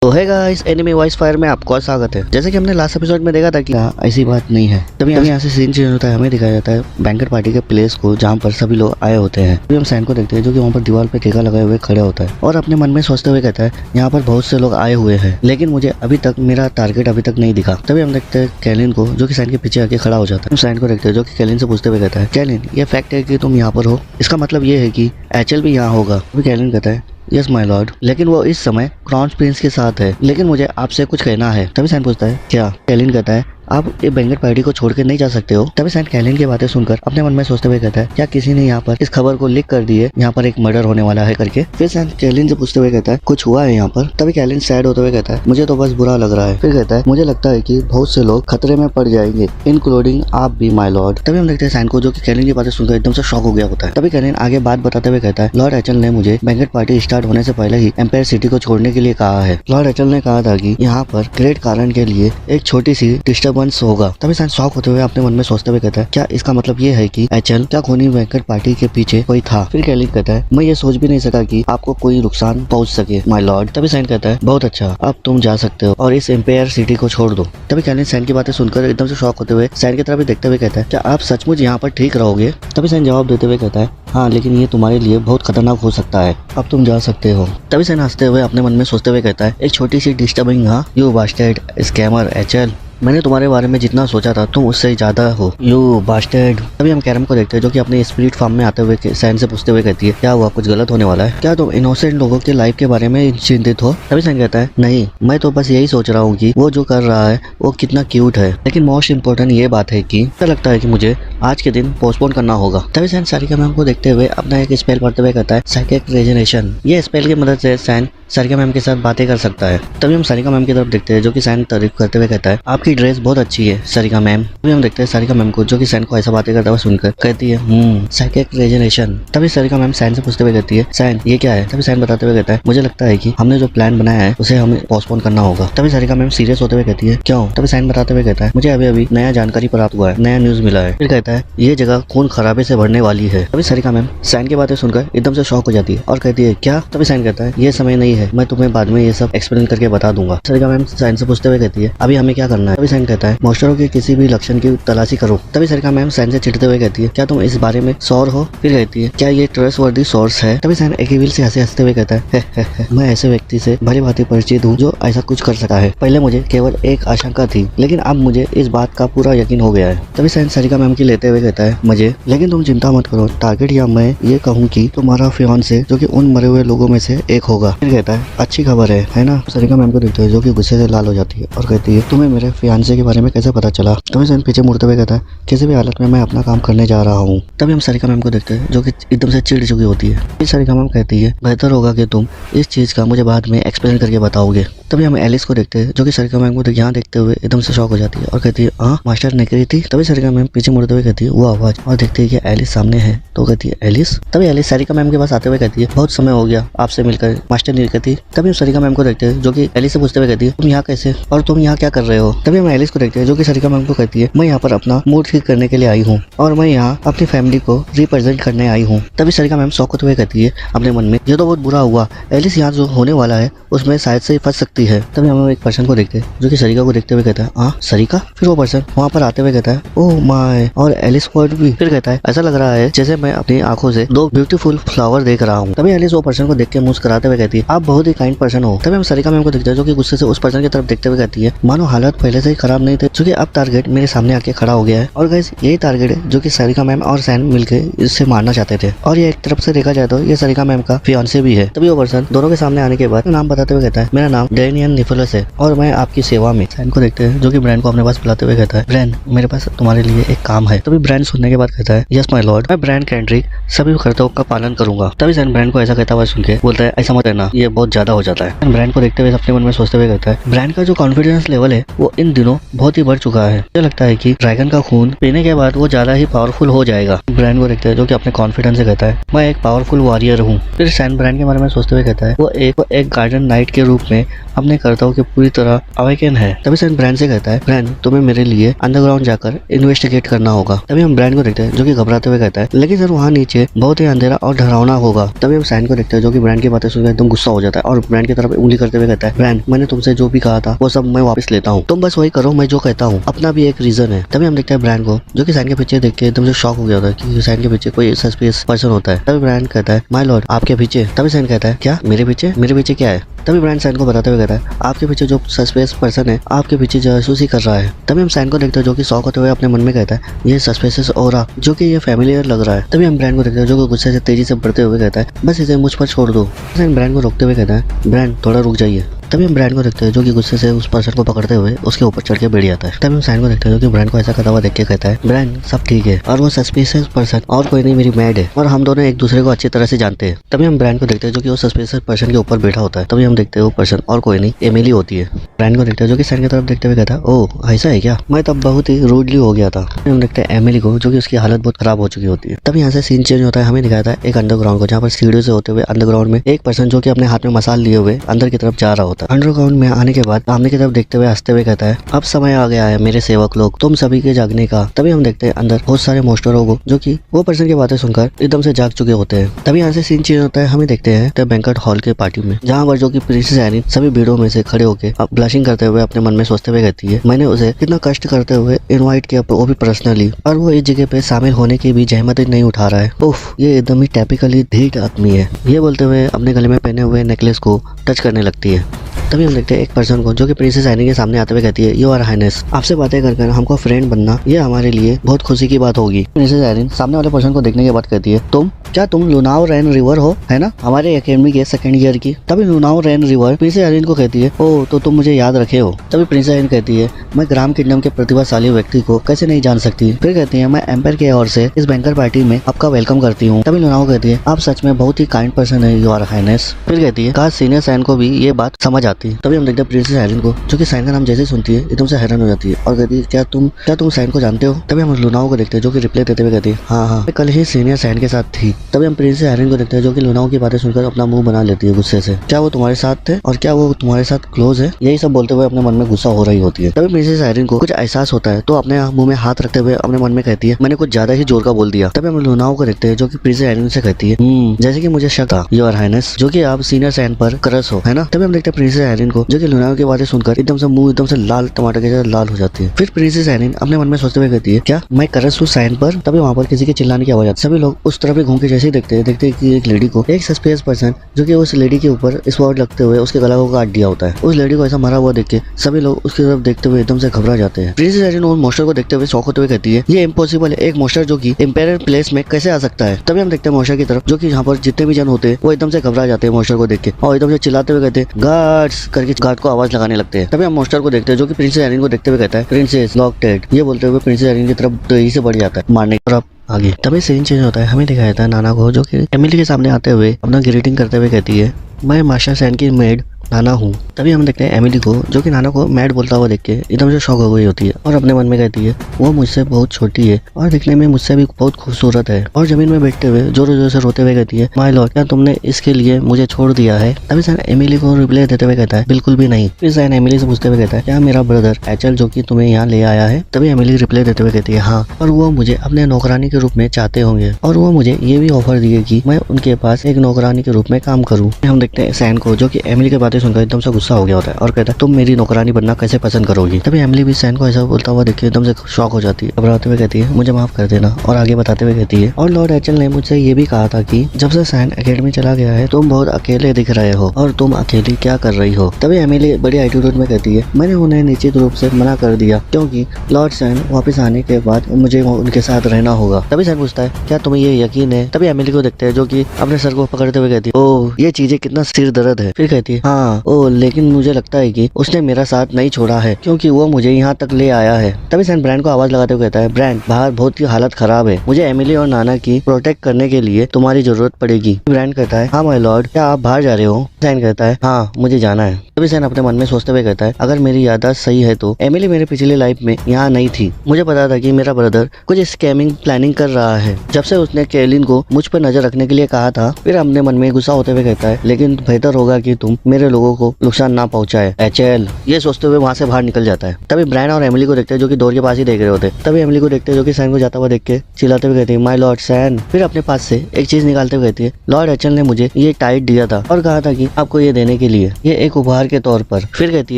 तो है guys, anime voice fire में आपका स्वागत है। जैसे कि हमने लास्ट एपिसोड में देखा था कि ऐसी बात नहीं है। तभी यहाँ से सीन चेंज होता है, हमें दिखाया जाता है बैंकर पार्टी के प्लेस को जहाँ पर सभी लोग आए होते हैं। तभी हम सैन को देखते हैं जो कि वहाँ पर दीवार पे टीका लगाए हुए खड़े होता है और अपने मन में सोचते हुए कहता है यहाँ पर बहुत से लोग आए हुए हैं, लेकिन मुझे अभी तक मेरा टारगेट अभी तक नहीं दिखा। तभी हम देखते हैं कैलिन को जो कि सैन के पीछे आके खड़ा हो जाता है। हम सैन को देखते हैं जो कि कैलिन से पूछते हुए कहता है, कैलिन ये फैक्ट है कि तुम यहाँ पर हो, इसका मतलब ये है कि एचएल भी यहाँ होगा। तभी कैलिन कहता है यस माय लॉर्ड, लेकिन वो इस समय क्राउन प्रिंस के साथ है, लेकिन मुझे आपसे कुछ कहना है। तभी सैन पूछता है क्या? कैलिन कहता है आप ये बैंगर पार्टी को छोड़ के नहीं जा सकते हो। तभी सैन कैलिन की बातें सुनकर अपने मन में सोचते हुए कहता है क्या किसी ने यहाँ पर इस खबर को लीक कर दी है, यहाँ पर एक मर्डर होने वाला है करके। फिर सैन कैलिन से पूछते हुए कहता है कुछ हुआ है यहाँ पर? तभी कैलिन सैड होते हुए कहता है मुझे तो बस बुरा लग रहा है। फिर कहता है मुझे लगता है कि बहुत से लोग खतरे में पड़ जाएंगे, इंक्लूडिंग आप भी माय लॉर्ड। तभी हम देखते हैं सैन को जो कि कैलिन की बातें सुनकर एकदम से शॉक हो गया होता है। तभी कैलिन आगे बात बताते हुए कहता है लॉर्ड एचएल ने मुझे बैंगर पार्टी स्टार्ट होने से पहले ही एम्पायर सिटी को छोड़ने के लिए कहा है। लॉर्ड एचएल ने कहा था कि यहाँ पर ग्रेट कारण के लिए एक छोटी सी डिस्टर्बेंस होगा। तभी सैन शॉक होते हुए अपने मन में सोचते हुए कहता है क्या इसका मतलब ये है कि एचएल क्या खूनी बैंकर पार्टी के पीछे कोई था? फिर कैलिन कहता है मैं ये सोच भी नहीं सका कि आपको कोई नुकसान पहुंच सके माय लॉर्ड। तभी सैन कहता है बहुत अच्छा, अब तुम जा सकते हो और इस एम्पायर सिटी को छोड़ दो। तभी कैलिन सैन की बातें सुनकर एकदम से शॉक होते हुए सैन की तरफ भी देखते हुए कहता है क्या आप सचमुच यहाँ पर ठीक रहोगे? तभी सैन जवाब देते हुए कहता है हाँ, लेकिन ये तुम्हारे लिए बहुत खतरनाक हो सकता है, अब तुम जा सकते हो। तभी सैन हंसते हुए अपने मन में सोचते हुए कहता है एक छोटी सी डिस्टर्बिंग हाँ यू बास्टर्ड स्कैमर एचएल, मैंने तुम्हारे बारे में जितना सोचा था तुम उससे ज्यादा हो यू बास्टर्ड। तभी हम कैरम को देखते हैं जो कि अपने स्पिरिट फार्म में आते हुए सैन से पूछते हुए कहती है क्या हुआ, कुछ गलत होने वाला है क्या? तुम इनोसेंट लोगों के लाइफ के बारे में चिंतित हो? तभी सैन कहता है नहीं, मैं तो बस यही सोच रहा हूँ कि वो जो कर रहा है वो कितना क्यूट है, लेकिन मोस्ट इम्पोर्टेंट ये बात है कि मुझे लगता है कि मुझे आज के दिन पोस्टपोन करना होगा। तभी सैन सारिका मैम को देखते हुए अपना एक स्पेल पढ़ते हुए कहता है साइकिक रेजोनेशन। ये स्पेल की मदद से सैन सारिका मैम के साथ बातें कर सकता है। तभी हम सारिका मैम की तरफ देखते हैं जो कि सैन तारीफ करते हुए कहता है आपकी ड्रेस बहुत अच्छी है सारिका मैम। तभी हम देखते हैं सारिका मैम को जो कि सैन को ऐसा बातें करता हुआ सुनकर कहती है साइकिक रेजोनेशन। तभी सारिका मैम सैन से पूछते हुए कहती है सैन ये क्या है? तभी सैन बताते हुए कहता है मुझे लगता है कि हमने जो प्लान बनाया है उसे हमें पोस्टपोन करना होगा। तभी सारिका मैम सीरियस होते हुए कहती है क्यों? तभी सैन बताते हुए कहता है मुझे अभी अभी नया जानकारी प्राप्त हुआ है, नया न्यूज मिला है। फिर कहता है ये जगह खून खराबे से भरने वाली है। तभी सारिका मैम सैन की बातें सुनकर एकदम से शॉक हो जाती है और कहती है क्या? तभी सैन कहता है ये समय नहीं है, मैं तुम्हें बाद में ये सब एक्सप्लेन करके बता दूंगा। सारिका मैम सैन से पूछते हुए कहती है अभी हमें क्या करना है? तभी सैन कहता है मॉन्स्टरों के किसी भी लक्षण की तलाशी करो। तभी सारिका मैम सैन से चिढ़ते हुए कहती है क्या तुम इस बारे में श्योर हो? फिर कहती है क्या ये ट्रस्टवर्दी सोर्स है? तभी सैन एक विल से हंसते हुए कहता है मैं ऐसे व्यक्ति से भली भांति परिचित हूँ जो ऐसा कुछ कर सका है। पहले मुझे केवल एक आशंका थी, लेकिन अब मुझे इस बात का पूरा यकीन हो गया है। तभी सैन सारिका मैम की लेते हुए कहता है मुझे, लेकिन तुम चिंता मत करो, टारगेट या मैं ये कहूँ कि तुम्हारा फियांसे जो कि उन मरे हुए लोगों में से एक होगा। फिर कहता है अच्छी खबर है ना? सारिका मैम को देखते हैं जो कि गुस्से से लाल हो जाती है और कहती है तुम्हें मेरे फियांसे के बारे में कैसे पता चला? तभी सैन पीछे मुड़ते हुए कहता है किसी भी हालत में मैं अपना काम करने जा रहा हूँ। तभी हम सारिका मैम को देखते हैं जो कि एकदम से चिढ़ चुकी होती है। फिर सारिका मैम कहती है बेहतर होगा कि तुम इस चीज का मुझे बाद में एक्सप्लेन करके बताओगे। तभी हम एलिस को देखते हैं जो कि सारिका मैम को यहाँ देखते हुए एकदम से शॉक हो जाती है और कहती है हाँ मास्टर निकली थी। तभी सारिका मैम पीछे मुड़ते हुए कहती है वो आवाज और देखती है कि एलिस सामने है तो कहती है एलिस। तभी एलिस सारिका मैम के पास आते हुए कहती है बहुत समय हो गया आपसे मिलकर मास्टर निकली। तभी हम सारिका मैम को देखते हैं जो कि एलिस से पूछते हुए कहती है तुम यहाँ कैसे और तुम यहाँ क्या कर रहे हो? तभी हम एलिस को देखते हैं जो कि सारिका मैम को कहती है मैं यहाँ पर अपना मूड ठीक करने के लिए आई हूँ और मैं यहाँ अपनी फैमिली को रिप्रेजेंट करने आई हूँ। तभी सारिका मैम शौक होते हुए कहती है अपने मन में ये तो बहुत बुरा हुआ, एलिस यहाँ जो होने वाला है उसमें शायद से फंस सकती है। तभी हम एक पर्सन को देखते हैं जो कि सरिका को देखते हुए कहता है हाँ सरिका। फिर वो पर्सन वहाँ पर आते हुए कहता है ओह माय, और एलिस वर्ड भी। फिर कहता है ऐसा लग रहा है जैसे मैं अपनी आंखों से दो ब्यूटीफुल फ्लावर देख रहा हूँ। तभी एलिस वो पर्सन को देख के मुस्कुराते हुए कहती है आप बहुत ही काइंड पर्सन हो। तभी हम सरिका मैम को देखते हैं जो कि गुस्से से उस पर्सन की तरफ देखते हुए कहती है मानो हालत पहले से ही खराब नहीं थे, क्योंकि अब टारगेट मेरे सामने आके खड़ा हो गया है और गाइस यही टारगेट है जो कि सरिका मैम और सैन मिलकर इससे मारना चाहते थे और ये एक तरफ से देखा जाए तो ये सरिका मैम का फियांसे भी है। तभी वो पर्सन दोनों के सामने आने के बाद नाम बताते हुए कहता है मेरा नाम डेनियन निफोलस है और मैं आपकी सेवा में। सैन को देखते हैं जो कि ब्रैंड को अपने पास बुलाते हुए कहता है ब्रैंड मेरे पास तुम्हारे लिए एक काम है। तभी ब्रैंड सुनने के बाद कहता है यस माय लॉर्ड, मैं ब्रैंड कैंड्रिक सभी कर्तव्यों का पालन करूंगा। तभी सैन ब्रैंड को ऐसा कहता हुआ सुन के बोलता है ऐसा मत कहना, ये बहुत ज्यादा हो जाता है। ब्रैंड को देखते हुए अपने मन में सोचते हुए कहता है ब्रैंड का जो कॉन्फिडेंस लेवल है वो इन दिनों बहुत ही बढ़ चुका है, मुझे लगता है कि ड्रैगन का खून पीने के बाद वो ज्यादा ही पावरफुल हो जाएगा। ब्रैंड को देखते हैं जो कि अपने कॉन्फिडेंस से कहता है मैं एक पावरफुल वॉरियर हूँ। फिर सैन ब्रैंड के बारे में सोचते हुए कहता है वो एक गार्डन नाइट के रूप में अपने कर्तव्य के पूरी तरह अवेकन है। तभी सैन ब्रांड से कहता है, ब्रांड तुम्हें मेरे लिए अंडरग्राउंड जाकर इन्वेस्टिगेट करना होगा। तभी हम ब्रांड को देखते हैं जो कि घबराते हुए कहता है, लेकिन सर वहाँ नीचे बहुत ही अंधेरा और डरावना होगा। तभी हम सैन को देखते हैं जो कि ब्रांड की बातें सुनकर एकदम गुस्सा हो जाता है और ब्रांड की तरफ उंगली करते हुए कहता है, ब्रांड मैंने तुमसे जो भी कहा था वो सब मैं वापस लेता हूँ, तुम बस वही करो मैं जो कहता हूँ, अपना भी एक रीजन है। तभी हम देखते हैं ब्रांड को जो कि सैन के पीछे देख के एकदम से शॉक हो गया होता है कि सैन के पीछे कोई सस्पिशियस पर्सन होता है। तभी ब्रांड कहता है, माय लॉर्ड आपके पीछे। तभी सैन कहता है, क्या मेरे पीछे क्या है? तभी ब्रांड सैन को बताते हुए कहता है, आपके पीछे जो सस्पिशियस पर्सन है आपके पीछे जासूसी कर रहा है। तभी हम सैन को देखते हैं जो कि शॉक होते हुए अपने मन में कहता है, ये सस्पिशियस ऑरा जो कि ये फैमिलियर लग रहा है। तभी हम ब्रांड को देखते हैं जो कि गुस्से से तेजी से बढ़ते हुए कहता है, बस इसे मुझ पर छोड़ दो। सैन ब्रांड को रोकते हुए कहता है, ब्रांड थोड़ा रुक जाइए। तभी हम ब्रांड को देखते हैं जो कि गुस्से से उस पर्सन को पकड़ते हुए उसके ऊपर चढ़ के बैठ जाता है। तभी हम सैन को देखते हैं जो कि ब्रांड को ऐसा करता हुआ देख के कहता है, ब्रांड सब ठीक है और वो सस्पिशियस पर्सन और कोई नहीं मेरी मैड है और हम दोनों एक दूसरे को अच्छी तरह से जानते हैं। तभी हम ब्रांड को देखते हैं जो कि वो सस्पिशियस पर्सन के ऊपर बैठा होता है। तभी हम देखते हैं वो पर्सन और कोई नहीं एमिली होती है। ब्रांड को देखते हैं जो कि सैन की तरफ देखते हुए कहता है, ओह ऐसा है क्या? मैं तब बहुत ही रूडली हो गया था। हम देखते हैं एमिली को जो कि उसकी हालत बहुत खराब हो चुकी होती है। तभी यहाँ से सीन चेंज होता है, हमें दिखाता है एक अंडरग्राउंड को जहाँ पर सीढ़ियों से होते हुए अंडरग्राउंड में एक पर्सन जो कि अपने हाथ में मसाल लिए हुए अंदर की तरफ जा रहा होता है। अंडरग्राउंड में आने के बाद सामने की तरफ देखते हुए हंसते हुए कहता है, अब समय आ गया है मेरे सेवक लोग तुम सभी के जागने का। तभी हम देखते हैं अंदर बहुत सारे मोस्टरों को जो कि वो पर्सन की बातें सुनकर एकदम से जाग चुके होते हैं। तभी यहाँ से सीन चेंज होता है, हमें देखते हैं द बैंक्वेट हॉल के पार्टी में जहाँ पर जो कि प्रिंसेस एरिन सभी भीड़ों में से खड़े होकर ब्लशिंग करते हुए अपने मन में सोचते हुए कहती है, मैंने उसे कितना कष्ट करते हुए इनवाइट किया वो भी पर्सनली और वो इस जगह पे शामिल होने की भी जहमत नहीं उठा रहा है। उफ ये एकदम ही टिपिकली ढीठ आदमी है। ये बोलते हुए अपने गले में पहने हुए नेकलेस को टच करने लगती है। तभी हम देखते हैं एक पर्सन को जो कि प्रिंसेस एरिन के सामने आते हुए कहती है, योर हाइनेस आपसे बातें कर हमको फ्रेंड बनना ये हमारे लिए बहुत खुशी की बात होगी। प्रिंसेस एरिन सामने वाले पर्सन को देखने के बाद कहती है, तुम लुनाओ रेन रिवर हो है ना, हमारे एकेडमी के सेकंड ईयर की। तभी लुनाओ रेन रिवर प्रिंसेस एरिन को कहती है, ओ तो तुम मुझे याद रखे हो। तभी प्रिंसेस एरिन कहती है, मैं ग्राम किंगडम के प्रतिभाशाली व्यक्ति को कैसे नहीं जान सकती। फिर कहती है, मैं एम्पायर की ओर से इस बैंकर पार्टी में आपका वेलकम करती हूँ। तभी लुनाओ कहती है, आप सच में बहुत ही काइंड पर्सन है योर हाइनेस। फिर कहती है, काश सीनियर सैन को भी ये बात समझ आती। तभी हम देखते हैं प्रिंसेस एरिन को जो कि सैन का नाम जैसे सुनती है एकदम से हैरान हो जाती है और कहती है, क्या तुम सैन को जानते हो। तभी हम लुनाओ को देखते हैं जो कि रिप्लाई देते हुए कहती है, हाँ मैं कल ही सीनियर सैन के साथ थी। तभी हम प्रिंसेस एरिन को देखते हैं जो कि लुनाओ की बातें सुनकर अपना मुंह बना लेती है गुस्से से, क्या वो तुम्हारे साथ थे और क्या वो तुम्हारे साथ क्लोज है, यही सब बोलते हुए अपने मन में गुस्सा हो रही होती है। तभी प्रिंसेस एरिन को कुछ एहसास होता है तो अपने मुंह में हाथ रखते हुए अपने मन में कहती है, मैंने कुछ ज्यादा ही जोर का बोल दिया। तभी हम लुनाओ को देखते हैं जो कि प्रिंसेस एरिन से कहती है, जैसे कि मुझे शक था योर हाइनेस जो कि आप सीनियर सैन पर क्रश हो है ना। तभी हम देखते हैं प्रिंसेस एरिन को जो कि लुनाओ की बातें सुनकर एकदम से मुंह एकदम से लाल टमाटर के जैसा लाल हो जाती है। फिर प्रिंसेस एरिन अपने मन में सोचते हुए कहती है, क्या मैं क्रश हूँ सैन पर। तभी वहाँ पर किसी के चिल्लाने की आवाज आती है। सभी लोग उस तरफ घूम के जैसे ही देखते हैं कि एक लेडी को एक सस्पिशियस पर्सन जो कि उस लेडी के ऊपर स्पॉट लगते हुए उसके गला को काट दिया होता है। उस लेडी को ऐसा मरा हुआ देख के सभी लोग उसकी तरफ देखते हुए एकदम से घबरा जाते हैं। प्रिंसेस एरिन उन मोस्टर को देखते हुए शॉक होते हुए कहती है, ये इम्पॉसिबल है, एक मोस्टर जो कि एम्पायर प्लेस में कैसे आ सकता है। तभी हम देखते हैं मोस्टर की तरफ जो कि यहाँ पर जितने भी जन होते हैं वो एकदम से घबरा जाते हैं मोस्टर को देख के और एकदम से चिल्लाते हुए कहते हैं, गार्ड्स करके गार्ड को आवाज लगाने लगते हैं। तभी हम मोस्टर को देखते हैं जो कि प्रिंसेस एरिन को देखते हुए कहता है, प्रिंसेस लॉकटेड। ये बोलते हुए प्रिंसेस एरिन की तरफ तेजी से बढ़ जाता है मारने की तरफ आगे। तभी सीन चेंज होता है, हमें दिखाया जाता है नाना को जो कि एमिली के सामने आते हुए अपना ग्रीटिंग करते हुए कहती है, मैं मास्टर सैन की मेड नाना हूँ। तभी हम देखते हैं एमिली को जो कि नाना को मैड बोलता हुआ देख के एकदम से शॉक हो गई होती है और अपने मन में कहती है, वो मुझसे बहुत छोटी है और दिखने में मुझसे भी बहुत खूबसूरत है। और जमीन में बैठते हुए जोर जोर से रोते हुए कहती है, माय लॉर्ड क्या तुमने इसके लिए मुझे छोड़ दिया है। तभी सैन एमिली को रिप्लाई देते हुए कहता है, बिल्कुल भी नहीं। फिर सैन एमिली से पूछते हुए कहता है, क्या मेरा ब्रदर एचल जो कि तुम्हें यहाँ ले आया है। तभी एमिली रिप्लाई देते हुए कहती है, हाँ और वो मुझे अपने नौकरानी के रूप में चाहते होंगे और वो मुझे ये भी ऑफर दिए कि मैं उनके पास एक नौकरानी के रूप में काम करूँ। हम देखते हैं सैन को जो कि एमिली की बातें सुनकर एकदम से गुस्सा हो गया होता है और कहता है, तुम मेरी नौकरानी बनना कैसे पसंद करोगी। तभी एमिली भी सैन को ऐसा बोलता हुआ देखिए एकदम से शॉक हो जाती है, घबराते हुए कहती है, मुझे माफ कर देना। और आगे बताते हुए कहती है, और लॉर्ड एचल ने मुझसे ये भी कहा था कि जब से सैन एकेडमी चला गया है तुम बहुत अकेले दिख रहे हो और तुम अकेली क्या कर रही हो। तभी एमिली बड़ी एटीट्यूड में कहती है, मैंने उन्हें निश्चित रूप से मना कर दिया क्योंकि लॉर्ड सैन वापस आने के बाद मुझे उनके साथ रहना होगा। तभी सैन पूछता है, क्या तुम्हें ये यकीन है। तभी एमिली को देखते हैं जो कि अपने सर को पकड़ते हुए कहती है, ओह ये चीजें कितना सिर दर्द है। फिर कहती है, हाँ ओ लेकिन मुझे लगता है कि उसने मेरा साथ नहीं छोड़ा है क्योंकि वो मुझे यहाँ तक ले आया है। तभी सैन ब्रांड को आवाज लगाते हुए कहता है, ब्रांड बाहर बहुत ही हालत खराब है, मुझे एमिली और नाना की प्रोटेक्ट करने के लिए तुम्हारी जरूरत पड़ेगी। ब्रांड कहता है, हाँ माय लॉर्ड क्या आप बाहर जा रहे हो। सैन कहता है, हाँ मुझे जाना है। तभी सैन अपने मन में सोचते हुए कहता है, अगर मेरी याददाश्त सही है तो एमिली मेरे पिछली लाइफ में यहाँ नहीं थी। मुझे पता था कि मेरा ब्रदर कुछ स्कैमिंग प्लानिंग कर रहा है जब से उसने केलिन को मुझ पर नजर रखने के लिए कहा था। फिर अपने मन में गुस्सा होते हुए कहता है, लेकिन बेहतर होगा कि तुम मेरे लोगों को नुकसान ना पहुंचाए। एचएल ये सोचते हुए वहाँ से बाहर निकल जाता है। तभी ब्रायन और एमिली को देखते हैं जो कि डोर के पास ही देख रहे होते हैं। तभी एमिली को देखते हैं जो कि सैन को जाता हुआ देख के चिल्लाते हुए कहती है, माय लॉर्ड सैन। फिर अपने पास से एक चीज निकालते हुए कहती है, लॉर्ड एचएल ने मुझे ये टाइट दिया था और कहा था कि आपको ये देने के लिए, ये एक उपहार के तौर पर। फिर कहती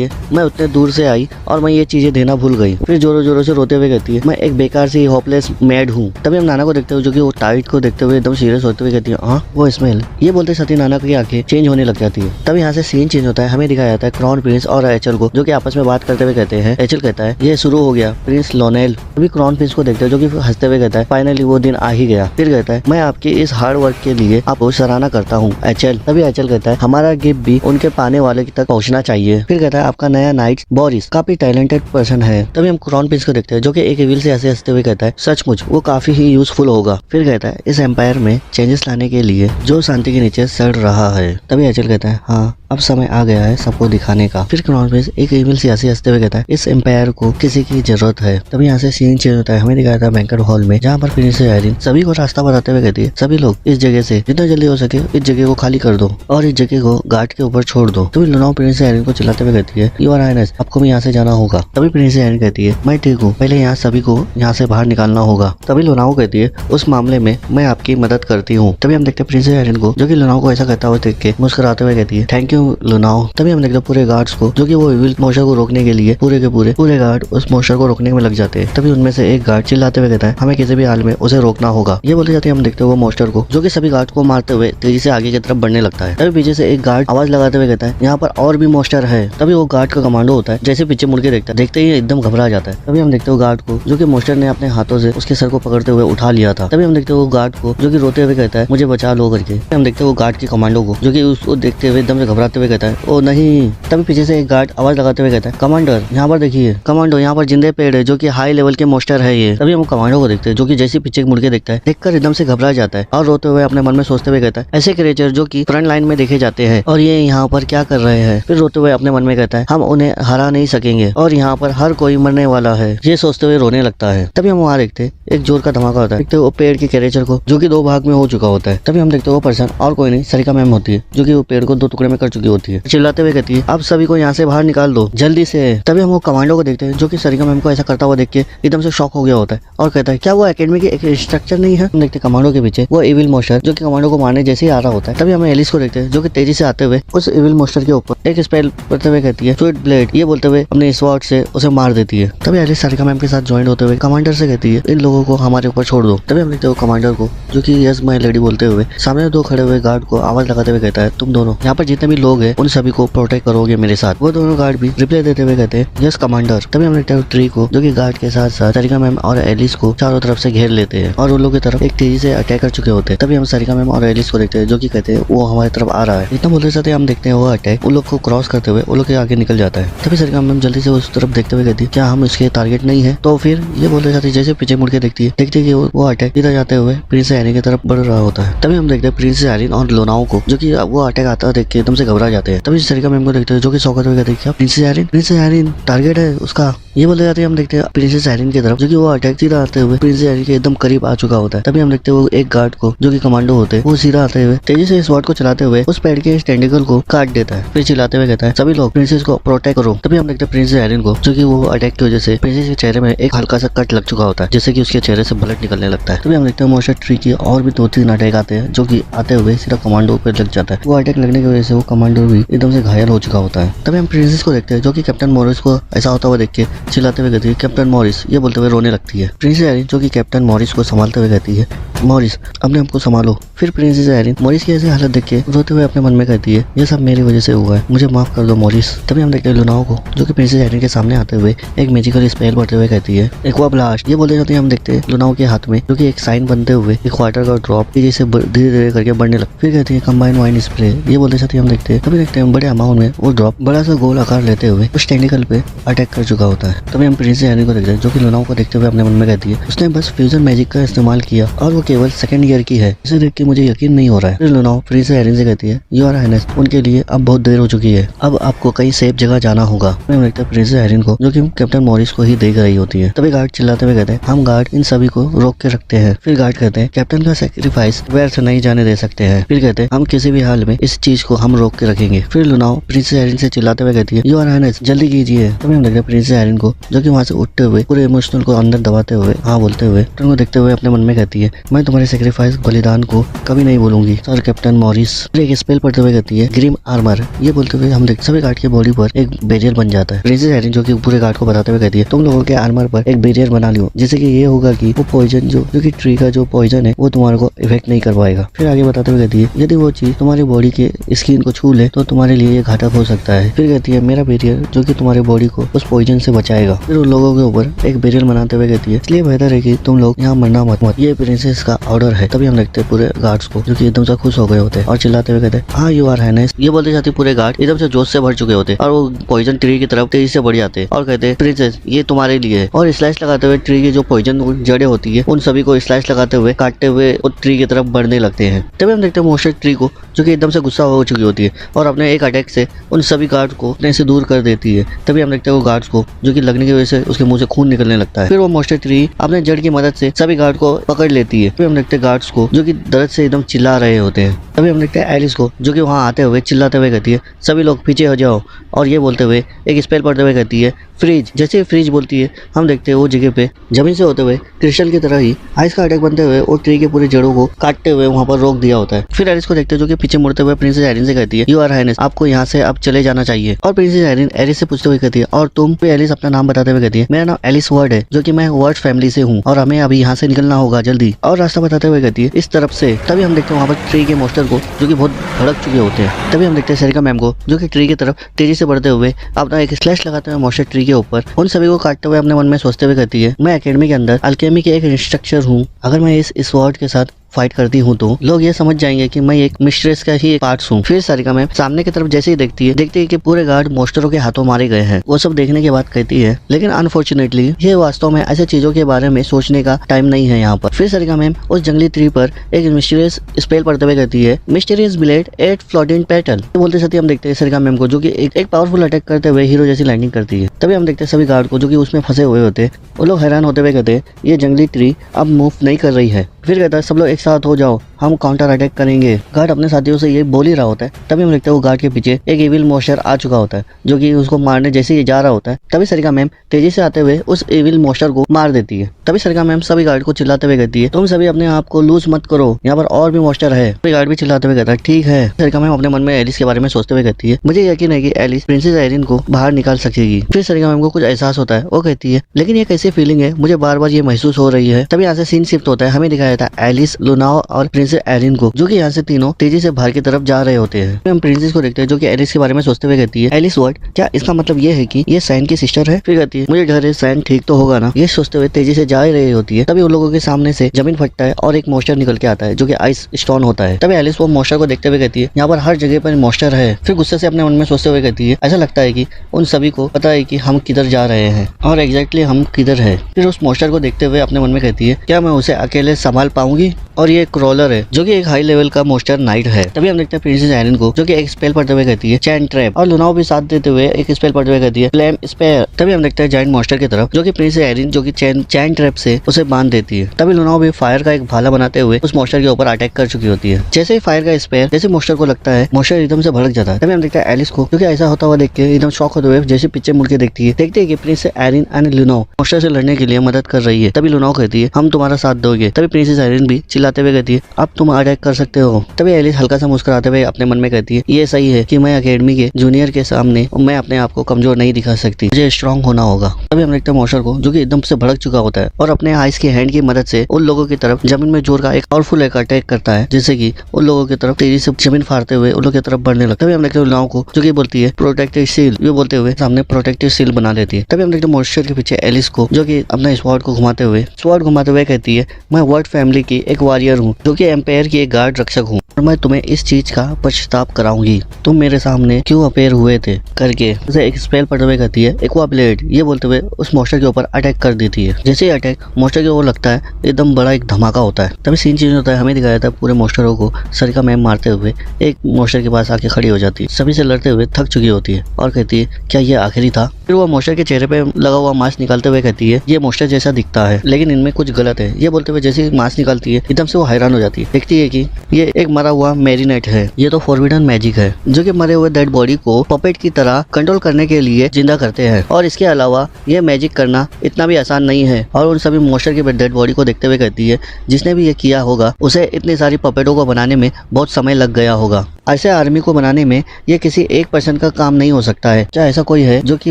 है, मैं उतने दूर से आई और मैं ये चीजें देना भूल गई। फिर जोरों जोरों से रोते हुए कहती है, मैं एक बेकार सी होपलेस मैड हूँ। तभी हम नाना को देखते हुए जो कि वो टाइट को देखते हुए एकदम सीरियस होते हुए कहती है, हाँ वो स्मेल। ये बोलते साथ ही नाना की आंखें चेंज होने लग जाती है। तभी यहाँ से सीन चेंज होता है, हमें दिखाया जाता है क्राउन प्रिंस और एचएल को जो कि आपस में बात करते हुए कहते हैं। एचएल कहता है, ये शुरू हो गया प्रिंस लोनेल। तभी क्राउन प्रिंस को देखते हैं जो कि हंसते हुए कहता है, फाइनली वो दिन आ ही गया। फिर कहता है, मैं आपके इस हार्ड वर्क के लिए आपको सराहना करता हूँ एचएल। तभी एचएल कहता है, हमारा गिफ्ट भी उनके पाने वाले तक पहुँचना चाहिए। फिर कहता है, आपका नया नाइट बोरिस काफी टैलेंटेड पर्सन है। तभी हम क्राउन प्रिंस को देखते हैं जो कि एक एविल से ऐसे हंसते हुए कहता है, सचमुच वो काफी ही यूजफुल होगा। फिर कहता है, इस एम्पायर में चेंजेस लाने के लिए जो शांति के नीचे सड़ रहा है। तभी एचएल कहता है, हाँ अब समय आ गया है सबको दिखाने का। फिर क्राउन प्रिंस एक एविल से ऐसे हंसते हुए कहता है, इस एम्पायर को किसी की जरूरत है। तभी यहाँ से सीन चेंज होता है, हमें दिखाया था बैंक्वेट हॉल में जहाँ पर प्रिंसेस आयरिन सभी को रास्ता बताते हुए कहती है, सभी लोग इस जगह से जितना जल्दी हो सके इस जगह को खाली कर दो और इस जगह को गार्ड के ऊपर छोड़ दो। तभी लुनाओ प्रिंसेस आयरिन को चिल्लाते हुए कहती है, योर हाइनेस आपको भी यहाँ से जाना होगा। तभी प्रिंसेस आयरिन कहती है, मैं ठीक हूँ, पहले यहाँ सभी को यहाँ से बाहर निकालना होगा। तभी लुनाओ कहती है, उस मामले में मैं आपकी मदद करती हूँ। तभी हम देखते हैं प्रिंसेस आयरिन को जो कि लुनाओ को ऐसा करता हुआ देख के मुस्कुराते हुए कहती है, थैंक यू लुनाओ। तभी हम देखते हैं पूरे गार्ड्स को जो कि वो इविल मोस्टर को रोकने के लिए पूरे के पूरे गार्ड उस मोस्टर को रोकने में लग जाते हैं। तभी उनमें से एक गार्ड चिल्लाते हुए कहता है, हमें किसी भी हाल में उसे रोकना होगा। ये बोलते जाते हैं, हम देखते हैं वो मोस्टर को जो कि सभी गार्ड को मारते हुए तेजी से आगे की तरफ बढ़ने लगता है। तभी पीछे से एक गार्ड आवाज लगाते हुए कहता है, यहाँ पर और भी मोस्टर है। तभी वो गार्ड का कमांडो होता है, जैसे पीछे मुड़ के देखता है, देखते ही एकदम घबरा जाता है। तभी हम देखते हैं गार्ड को जो कि मोस्टर ने अपने हाथों से उसके सर को पकड़ते हुए उठा लिया था। तभी हम देखते हैं वो गार्ड को जो कि रोते हुए कहता है, मुझे बचा लो करके। हम देखते हैं वो गार्ड के कमांडो को जो कि उसको देखते हुए एकदम से घबराते हुए कहता है, ओ नहीं। तभी पीछे से एक गार्ड आवाज लगाते हुए कहता है, कमांडर यहाँ पर देखिए, कमांडो यहाँ पर जिंदे पेड़ है जो कि हाई लेवल के मोस्टर है ये। तभी हम कमांडो को देखते हैं जो कि जैसे पीछे मुड़ के देखता है, देखकर एकदम से घबरा जाता है और रोते हुए अपने मन में सोचते हुए कहता है, ऐसे क्रिएचर जो कि फ्रंट लाइन में देखे जाते हैं और ये यहाँ पर क्या कर रहे हैं। फिर रोते हुए अपने मन में कहता है, हम उन्हें हरा नहीं सकेंगे और यहाँ पर हर कोई मरने वाला है। ये सोचते हुए रोने लगता है। तभी हम वहाँ देखते हैं एक जोर का धमाका होता है, देखते वो पेड़ के क्रिएचर को जो कि 2 भाग में हो चुका होता है। तभी हम देखते वो पर्सन और कोई नहीं सरिका मैम होती है जो कि वो पेड़ को 2 टुकड़े में कर चुकी होती है। चिल्लाते हुए कहती है, अब सभी को यहाँ से बाहर निकाल दो जल्दी से। तभी हम वो कमांडो को देखते हैं जो कि सरिका मैम को ऐसा करता हुआ देख के एकदम से शॉक हो गया होता है और कहता है, क्या वो एकेडमी की एक स्ट्रक्चर नहीं है। हम देखते कमांडो के पीछे वो इविल मोस्टर जो कि कमांडो को मारने जैसे ही आ रहा होता है। तभी हमें एलिस को देखते हैं जो कि तेजी से आते हुए उस इविल मोस्टर के ऊपर एक स्पेल करते हुए कहती है, स्वीट ब्लेड। ये बोलते हुए अपने स्वॉर्ड से उसे मार देती है। तभी एलिस सरिका मैम के साथ ज्वाइन होते हुए कमांडर से कहती है, इन लोगों को हमारे ऊपर छोड़ दो। तभी हम देखते हो कमांडर को जो कि यस माय लेडी बोलते हुए सामने 2 खड़े हुए गार्ड को आवाज लगाते हुए कहता है, तुम दोनों यहाँ पर जितने भी लोग हैं उन सभी को प्रोटेक्ट करोगे मेरे साथ। वो दोनों गार्ड भी रिप्लाई देते हुए कहते हैं, यस कमांडर। तभी हम देखते हैं ट्री को जो कि गार्ड के साथ साथ सरिका मैम और एलिस को चारों तरफ से घेर लेते हैं और उन लोगों की तरफ एक तेजी से अटैक कर चुके होते हैं। तभी हम सरिका मैम और एलिस को देखते हैं जो कि कहते हैं वो हमारी तरफ आ रहा है। इतना बोलते साथ हम देखते हैं वो अटैक उन लोग को क्रॉस करते हुए उन लोग के आगे निकल जाता है। तभी सरिका मैम जल्दी से उस तरफ देखते हुए कहती है, क्या हम इसके टारगेट नहीं है। तो फिर ये बोलते जाते जैसे पीछे मुड़ के देखती है, देखती है कि वो अटैक इधर जाते हुए प्रिंसेस आयरिन की तरफ बढ़ रहा होता है। तभी हम देखते हैं प्रिंसेस आयरिन और लोनाओ को जो कि वो अटैक आता देख के एकदम से घबरा जाते हैं। तभी सरिका मैम को देखते हैं जो कि शौकत हुए कहते हैं, क्या प्रिंसेस आयरिन टारगेट है उसका। ये बोलते जाते हैं हम देखते हैं प्रिंसेस आयरिन की तरफ जो कि वो अटैक सीधा आते हुए प्रिंसेस आयरिन के एकदम करीब आ चुका होता है। तभी हम देखते हैं वो एक गार्ड को जो कि कमांडो होते हैं वो सीधा आते हुए तेजी से स्वॉर्ड को चलाते हुए उस पेड़ के टेंटिकल को काट देता है। फिर चिल्लाते हुए कहता है, सभी लोग प्रिंसेस को प्रोटेक्ट करो। तभी हम देखते हैं प्रिंसेस आयरिन को जो कि वो अटैक की वजह से प्रिंसेस के चेहरे में एक हल्का सा कट लग चुका होता है जिससे कि उसके चेहरे से ब्लड निकलने लगता है। तभी हम देखते हैं मोस्टर ट्री की और भी 2-3 अटैक आते हैं जो कि आते हुए सीधा कमांडो पे लग जाता है। वो अटैक लगने की वजह से वो कमांडो भी एकदम से घायल हो चुका होता है। तभी हम प्रिंसेस को देखते हैं जो कि कैप्टन मॉरिस को ऐसा होता हुआ देख के चिल्लाते हुए कहती है, कैप्टन मॉरिस। ये बोलते हुए रोने लगती है। प्रिंसेस आयरिन जो कि कैप्टन मॉरिस को संभालते हुए कहती है, मॉरिस अपने हमको संभालो। फिर प्रिंसेस आयरिन मॉरिस की ऐसी हालत देख के रोते हुए अपने मन में कहती है, ये सब मेरी वजह से हुआ है, मुझे माफ कर दो मॉरिस। तभी हम देखते हैं लुनाओ को जो कि प्रिंसेस आयरिन के सामने आते हुए एक मैजिकल स्पेल पढ़ते हुए कहती है, एक्वा ब्लास्ट। ये बोलते जाते हैं हम देखते हैं लुनाओ के हाथ में जो कि एक साइन बनते हुए एक वाटर का ड्रॉप जैसे धीरे धीरे करके बढ़ने लगता है। फिर कहती है कंबाइन वाइन स्प्रे। ये बोलते जाते हम देखते हैं तभी देखते हैं बड़े अमाउंट में वो ड्रॉप बड़ा सा गोल आकार लेते हुए उस टेक्निकल पे अटैक कर चुका होता है। तभी हम प्रिंसेस आयरिन को देखते हैं जो कि लुनाओ को देखते हुए अपने मन में कहती है, उसने बस फ्यूजन मैजिक का इस्तेमाल किया और वो केवल सेकंड ईयर की है। इसे देख के मुझे यकीन नहीं हो रहा है। फिर लुनाओ प्रिंसेस एरिन से कहती है, योर हाइनेस, उनके लिए अब बहुत देर हो चुकी है, अब आपको कहीं सेफ जगह जाना होगा। हमें लगता है प्रिंसेस एरिन को, जो कि कैप्टन मॉरिस को ही देख रही होती है। तभी गार्ड चिल्लाते हुए कहते हैं, हम गार्ड इन सभी को रोक के रखते हैं। फिर गार्ड कहते हैं, कैप्टन का सैक्रिफाइस व्यर्थ नहीं जाने दे सकते हैं। फिर कहते हैं, हम किसी भी हाल में इस चीज को हम रोक के रखेंगे। फिर लुनाओ प्रिंसेस एरिन से चिल्लाते हुए कहती है, योर हाइनेस, जल्दी कीजिए। तभी हम देखते हैं प्रिंसेस एरिन को, जो कि वहाँ से उठते हुए पूरे इमोशनल को अंदर दबाते हुए हाँ बोलते हुए कैप्टन को देखते हुए अपने मन में कहती है, मैं तुम्हारे सैक्रिफाइस बलिदान को कभी नहीं भूलूंगी सर कैप्टन मॉरिस। फिर एक स्पेल पढ़ते हुए कहती है, ग्रीम आर्मर। ये बोलते हुए हम देख सभी गार्ड के बॉडी पर एक बैरियर बन जाता है। प्रिंसेस एरिन जो कि पूरे गार्ड को बताते हुए कहती है, तुम लोगों के आर्मर पर एक बैरियर बना लियो, जिससे कि ये होगा कि वो पॉइजन जो कि ट्री का जो पॉइजन है वो तुम्हारे को इफेक्ट नहीं कर पाएगा। फिर आगे बताते हुए कहती है, यदि वो चीज तुम्हारी बॉडी के स्किन को छू ले तो तुम्हारे लिए ये घातक हो सकता है। फिर कहती है, मेरा बैरियर जो कि तुम्हारी बॉडी को उस पॉइजन से बचाएगा। फिर उन लोगों के ऊपर एक बैरियर बनाते हुए कहती है, इसलिए बेहतर है कि तुम लोग यहाँ मरना मत, ये प्रिंसेस का ऑर्डर है। तभी हम देखते हैं पूरे गार्ड्स को, जो कि एकदम से खुश हो गए होते हैं और चिल्लाते हुए कहते हैं, हाँ यू आर हाइनेस। ये बोलते जाते पूरे गार्ड एकदम से जोश से भर चुके होते और वो पॉइजन ट्री की तरफ तेजी से बढ़ जाते हैं और कहते हैं, प्रिंसेस ये तुम्हारे लिए है। और स्लाइस लगाते हुए ट्री की जो पॉइजन जड़े होती है उन सभी को स्लाइस लगाते हुए काटते हुए उस ट्री की तरफ बढ़ने लगते हैं। तभी हम देखते हैं मोस्टर ट्री को, जो कि एकदम से गुस्सा हो चुकी होती है और अपने एक अटैक से उन सभी गार्ड्स को अपने से दूर कर देती है। तभी हम देखते हैं वो गार्ड्स को, जो कि लगने की वजह से उसके मुंह से खून निकलने लगता है। फिर वो मोस्टर ट्री अपने जड़ की मदद से सभी गार्ड को पकड़ लेती है। फिर हम देखते हैं गार्ड्स को, जो कि दर्द से एकदम चिल्ला रहे होते हैं। तभी हम देखते हैं एलिस को, जो कि वहाँ आते हुए चिल्लाते हुए कहती है, सभी लोग पीछे हो जाओ। और ये बोलते हुए एक स्पेल पढ़ते हुए कहती है, फ्रीज। जैसे फ्रीज बोलती है हम देखते हैं वो जगह पे जमीन से होते हुए क्रिस्टल की तरह ही आइस का अटैक बनते हुए और ट्री के पूरे जड़ों को काटते हुए वहाँ पर रोक दिया होता है। फिर एलिस को देखते हैं, जो कि पीछे मुड़ते हुए प्रिंसेस एरिन से कहती है, यू आर हाइनेस, आपको यहाँ से अब चले जाना चाहिए। और प्रिंसेस एरिन एलिस से पूछते हुए कहती है, और तुम? एलिस अपना नाम बताते हुए कहती है, मेरा नाम एलिस वर्ड है, जो कि मैं वर्ड फैमिली से हूँ और हमें अभी यहाँ से निकलना होगा जल्दी। और रास्ता बताते हुए कहती है, इस तरफ से। तभी हम देखते हैं वहाँ पर ट्री के मोस्टर को, जो कि बहुत भड़क चुके होते हैं। तभी हम देखते हैं सेरिका मैम को, जो कि ट्री की तरफ तेजी से बढ़ते हुए अपना एक स्लैश लगाते हुए मोस्टर ट्री के ऊपर उन सभी को काटते हुए अपने मन में सोचते हुए कहती है, मैं एकेडमी के अंदर अल्केमी के एक इंस्ट्रक्टर हूँ, अगर मैं इस स्वॉर्ड के साथ फाइट करती हूँ तो लोग ये समझ जाएंगे कि मैं एक मिस्ट्रेस का ही एक पार्ट हूँ। फिर सारिका मैम सामने की तरफ जैसे ही देखती है कि पूरे गार्ड मोस्टरों के हाथों मारे गए हैं। वो सब देखने के बाद कहती है, लेकिन अनफॉर्चुनेटली ये वास्तव में ऐसे चीजों के बारे में सोचने का टाइम नहीं है यहाँ पर। फिर सारिका मैम उस जंगली ट्री पर एक मिस्टीरियस स्पेल पढ़ते हुए कहती है, मिस्टीरियस ब्लेड 8 फ्लोटिंग पेटल। बोलते साथ ही हम देखते हैं सारिका मैम को, जो कि एक पावरफुल अटैक करते हुए हीरो जैसी लैंडिंग करती है। तभी हम देखते हैं सभी गार्ड को, जो कि उसमें फंसे हुए होते हैं, वो लोग हैरान होते हुए कहते हैं, ये जंगली ट्री अब मूव नहीं कर रही है। फिर कहता है, सब लोग एक साथ हो जाओ, हम काउंटर अटैक करेंगे। गार्ड अपने साथियों से ये बोल ही रहा होता है। तभी हम देखते हैं वो गार्ड के पीछे एक एविल मोस्टर आ चुका होता है, जो कि उसको मारने जैसे ही जा रहा होता है। तभी सारिका मैम तेजी से आते हुए उस एविल मोस्टर को मार देती है। तभी सारिका मैम सभी गार्ड को चिल्लाते हुए कहती है, तुम सभी अपने आप को लूज मत करो, यहाँ पर और भी मोस्टर है। गार्ड भी चिल्लाते हुए कहता है, ठीक है। सारिका मैम अपने मन में एलिस के बारे में सोचते हुए कहती है, मुझे यकीन है कि एलिस प्रिंसेस एरिन को बाहर निकाल सकेगी। फिर सारिका मैम को कुछ एहसास होता है, वो कहती है, लेकिन ये कैसी फीलिंग है, मुझे बार बार ये महसूस हो रही है। तभी यहाँ से सीन शिफ्ट होता है, हमें दिखाया जाता है एलिस, लुनाओ और प्रिंसेस एरिन को, जो कि यहाँ से तीनों तेजी से बाहर की तरफ जा रहे होते हैं। हम प्रिंसेस को देखते हैं, जो कि एलिस के बारे में सोचते हुए कहती है, एलिस वर्ड, क्या इसका मतलब ये है कि ये सैन की सिस्टर है? फिर कहती है, मुझे डर है सैन ठीक तो होगा ना। ये सोचते हुए तेजी से जा रही होती है। तभी उन लोगों के सामने से जमीन फटता है और एक मोस्टर निकल के आता है, जो कि आइस स्टोन होता है। तभी एलिस वो मोस्टर को देखते हुए कहती है, यहाँ पर हर जगह पर मोस्टर है। फिर गुस्से से अपने मन में सोचते हुए कहती है, ऐसा लगता है कि उन सभी को पता है कि हम किधर जा रहे हैं और एग्जैक्टली हम किधर है। फिर उस मोस्टर को देखते हुए अपने मन में कहती है, क्या मैं उसे अकेले संभाल पाऊंगी? और ये क्रॉलर है, जो कि एक हाई लेवल का मोस्टर नाइट है। तभी हम देखते हैं प्रिंसेस एरिन को, जो कि एक स्पेल पढ़ते हुए कहती है, चैन ट्रैप। और लुनाओ भी साथ देते हुए एक स्पेल पढ़ते हुए कहती है, फ्लेम स्पेयर। तभी हम देखते हैं जायंट मोस्टर की तरफ, जो कि प्रिंसेस एरिन जो कि चैन ट्रैप से उसे बांध देती है। तभी लुनाओ भी फायर का एक भाला बनाते हुए उस मोस्टर के ऊपर अटैक कर चुकी होती है। जैसे ही फायर का स्पेयर जैसे मोस्टर को लगता है, मोस्टर एकदम से भड़क जाता है। तभी हम देखते हैं एलिस को, जो कि ऐसा होता हुआ देख के एकदम शॉक होते हुए जैसे पीछे मुड़ के देखती है कि प्रिंसेस एरिन एंड लुनाओ मोस्टर से लड़ने के लिए मदद कर रही है। तभी लुनाओ कहती है, हम तुम्हारा साथ दोगे। तभी प्रिंसेस एरिन भी चिल्लाते हुए कहती है, अब तुम अटैक कर सकते हो। तभी एलिस हल्का सा मुस्कुराते हुए अपने मन में कहती है, ये सही है कि मैं एकेडमी के जूनियर के सामने मैं अपने आप को कमजोर नहीं दिखा सकती, मुझे स्ट्रांग होना होगा। तभी हम देखते हैं मोस्टर को, जो कि एकदम से भड़क चुका होता है और अपने आइस की हैंड की मदद से उन लोगों की तरफ जमीन में जोर का एक पावरफुल एक अटैक करता है, जिससे कि उन लोगों की तरफ तेजी से जमीन फाड़ते हुए उन लोगों की तरफ बढ़ने लगता है। तभी हम देखते हैं लुनाओ को, जो कि बोलती है प्रोटेक्टिव शील, ये बोलते हुए सामने प्रोटेक्टिव शील बना लेती है। तभी हम देखते हैं मोस्टर के पीछे एलिस को, जो कि अपना स्वॉर्ड घुमाते हुए कहती है, मैं वर्ड फैमिली की एक वॉरियर हूँ जो कि एम्पायर की एक गार्ड रक्षक हूँ और मैं तुम्हें इस चीज का पश्चाताप कराऊंगी। तुम मेरे सामने क्यों अपेयर हुए थे करके उसे एक स्पेल पढ़ते हुए कहती है एक्वा ब्लेड। ये बोलते हुए उस मॉन्स्टर के ऊपर अटैक कर देती है। जैसे ही अटैक मॉन्स्टर के ऊपर लगता है एकदम बड़ा एक धमाका होता है। तभी सीन चेंज होता है, हमें दिखाया जाता है पूरे मॉन्स्टरों को सरिका मैम मारते हुए एक मॉन्स्टर के पास आके खड़ी हो जाती है। सभी से लड़ते हुए थक चुकी होती है और कहती है क्या ये आखिरी था। फिर वो मॉन्स्टर के चेहरे पे लगा हुआ मास्क निकालते हुए कहती है ये मॉन्स्टर जैसा दिखता है लेकिन इनमें कुछ गलत है। ये बोलते हुए जैसे ही मास्क निकालती है एकदम से वो हैरान हो जाती है। देखती है कि ये एक मरा हुआ मैरिनेट है। ये तो फॉरबिडन मैजिक है जो कि मरे हुए डेड बॉडी को पपेट की तरह कंट्रोल करने के लिए जिंदा करते हैं और इसके अलावा ये मैजिक करना इतना भी आसान नहीं है। और उन सभी मॉन्स्टर की डेड बॉडी को देखते हुए कहती है जिसने भी ये किया होगा उसे इतनी सारी पपेटों को बनाने में बहुत समय लग गया होगा। ऐसे आर्मी को बनाने में ये किसी एक पर्सन का काम नहीं हो सकता है। क्या ऐसा कोई है जो कि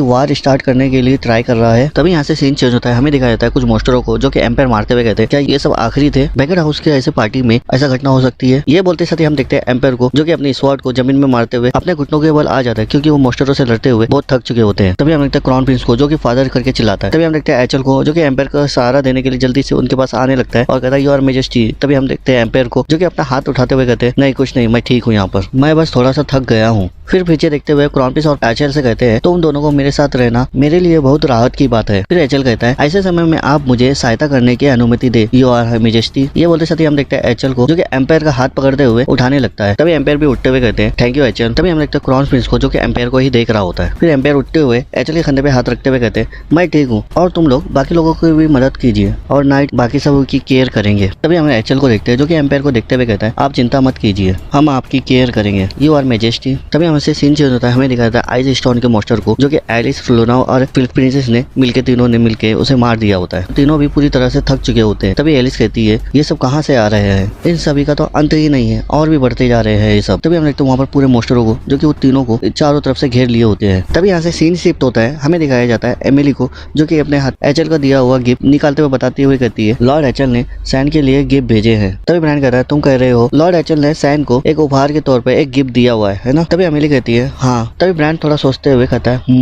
वार स्टार्ट करने के लिए ट्राई कर रहा है। तभी यहाँ से सीन चेंज होता है, हमें दिखाया जाता है कुछ मॉन्स्टरों को जो कि एम्पायर मारते हुए कहते हैं क्या ये सब आखिरी थे। बैंकेट हाउस के ऐसे पार्टी में ऐसा घटना हो सकती है। ये बोलते साथ ही हम देखते हैं एम्पायर को जो कि अपनी स्वॉर्ड को जमीन में मारते हुए अपने घुटनों के बल आ जाता है क्योंकि वो मॉन्स्टरों से लड़ते हुए बहुत थक चुके होते हैं। तभी हम देखते हैं क्राउन प्रिंस को जो कि फादर करके चिल्लाता है। तभी हम देखते हैं एचल को जो कि एम्पायर का सहारा देने के लिए जल्दी से उनके पास आने लगता है और कहता है योर मेजेस्टी। तभी हम देखते हैं एम्पायर को जो कि अपना हाथ उठाते हुए कहते हैं नहीं कुछ नहीं, मैं ठीक हूँ, यहाँ पर मैं बस थोड़ा सा थक गया हूँ। फिर पीछे देखते हुए क्राउन प्रिंस और एचल से कहते हैं तो उन दोनों को मेरे साथ रहना मेरे लिए बहुत राहत की बात है। फिर एचल कहता है ऐसे समय में आप मुझे सहायता करने की अनुमति दे योर मेजेस्टी। ये बोलते साथ ही हम देखते हैं एचल को जो कि एम्पायर का हाथ पकड़ते हुए उठाने लगता है। तभी एम्पायर भी उठते हुए कहते हैं थैंक यू एचल। तभी हम देखते हैं क्राउन प्रिंस को जो कि एम्पायर को ही देख रहा होता है। फिर एम्पायर उठते हुए एचल के कंधे पे हाथ रखते हुए कहते हैं मैं ठीक हूँ और तुम लोग बाकी लोगों की भी मदद कीजिए और नाइट बाकी सब की केयर करेंगे। तभी हम एचल को देखते हैं जो कि एम्पायर को देखते हुए कहता है आप चिंता मत कीजिए, हम आपकी केयर करेंगे यू आर मेजेस्टी। तभी हमसे सीन चेंज होता है, हमें दिखाया था आइस स्टोन के मॉन्स्टर को जो कि एलिस, फ्लोना और प्रिंसेस ने मिलके तीनों ने मिलके उसे मार दिया होता है। तीनों भी पूरी तरह से थक चुके होते हैं। तभी एलिस कहती है ये सब कहाँ से आ रहे हैं, इन सभी का तो अंत ही नहीं है और भी बढ़ते जा रहे हैं ये सब। तभी हम देखते हैं वहाँ पर पूरे मॉन्स्टरों को जो कि वो तीनों को चारों तरफ से घेर लिए होते हैं। तभी यहाँ से सीन शिफ्ट होता है, हमें दिखाया जाता है एमिली को जो कि अपने हाथ एचल का दिया हुआ गिफ्ट निकालते हुए बताती हुए कहती है लॉर्ड एचल ने सैन के लिए गिफ्ट भेजे हैं। तभी ब्रांड कहता है तुम कह रहे हो लॉर्ड एचल ने सैन को एक उपहार के तौर पर एक गिफ्ट दिया हुआ है ना। तभी एमिली कहती है हाँ। तभी ब्रांड थोड़ा सोचते हुए कहता है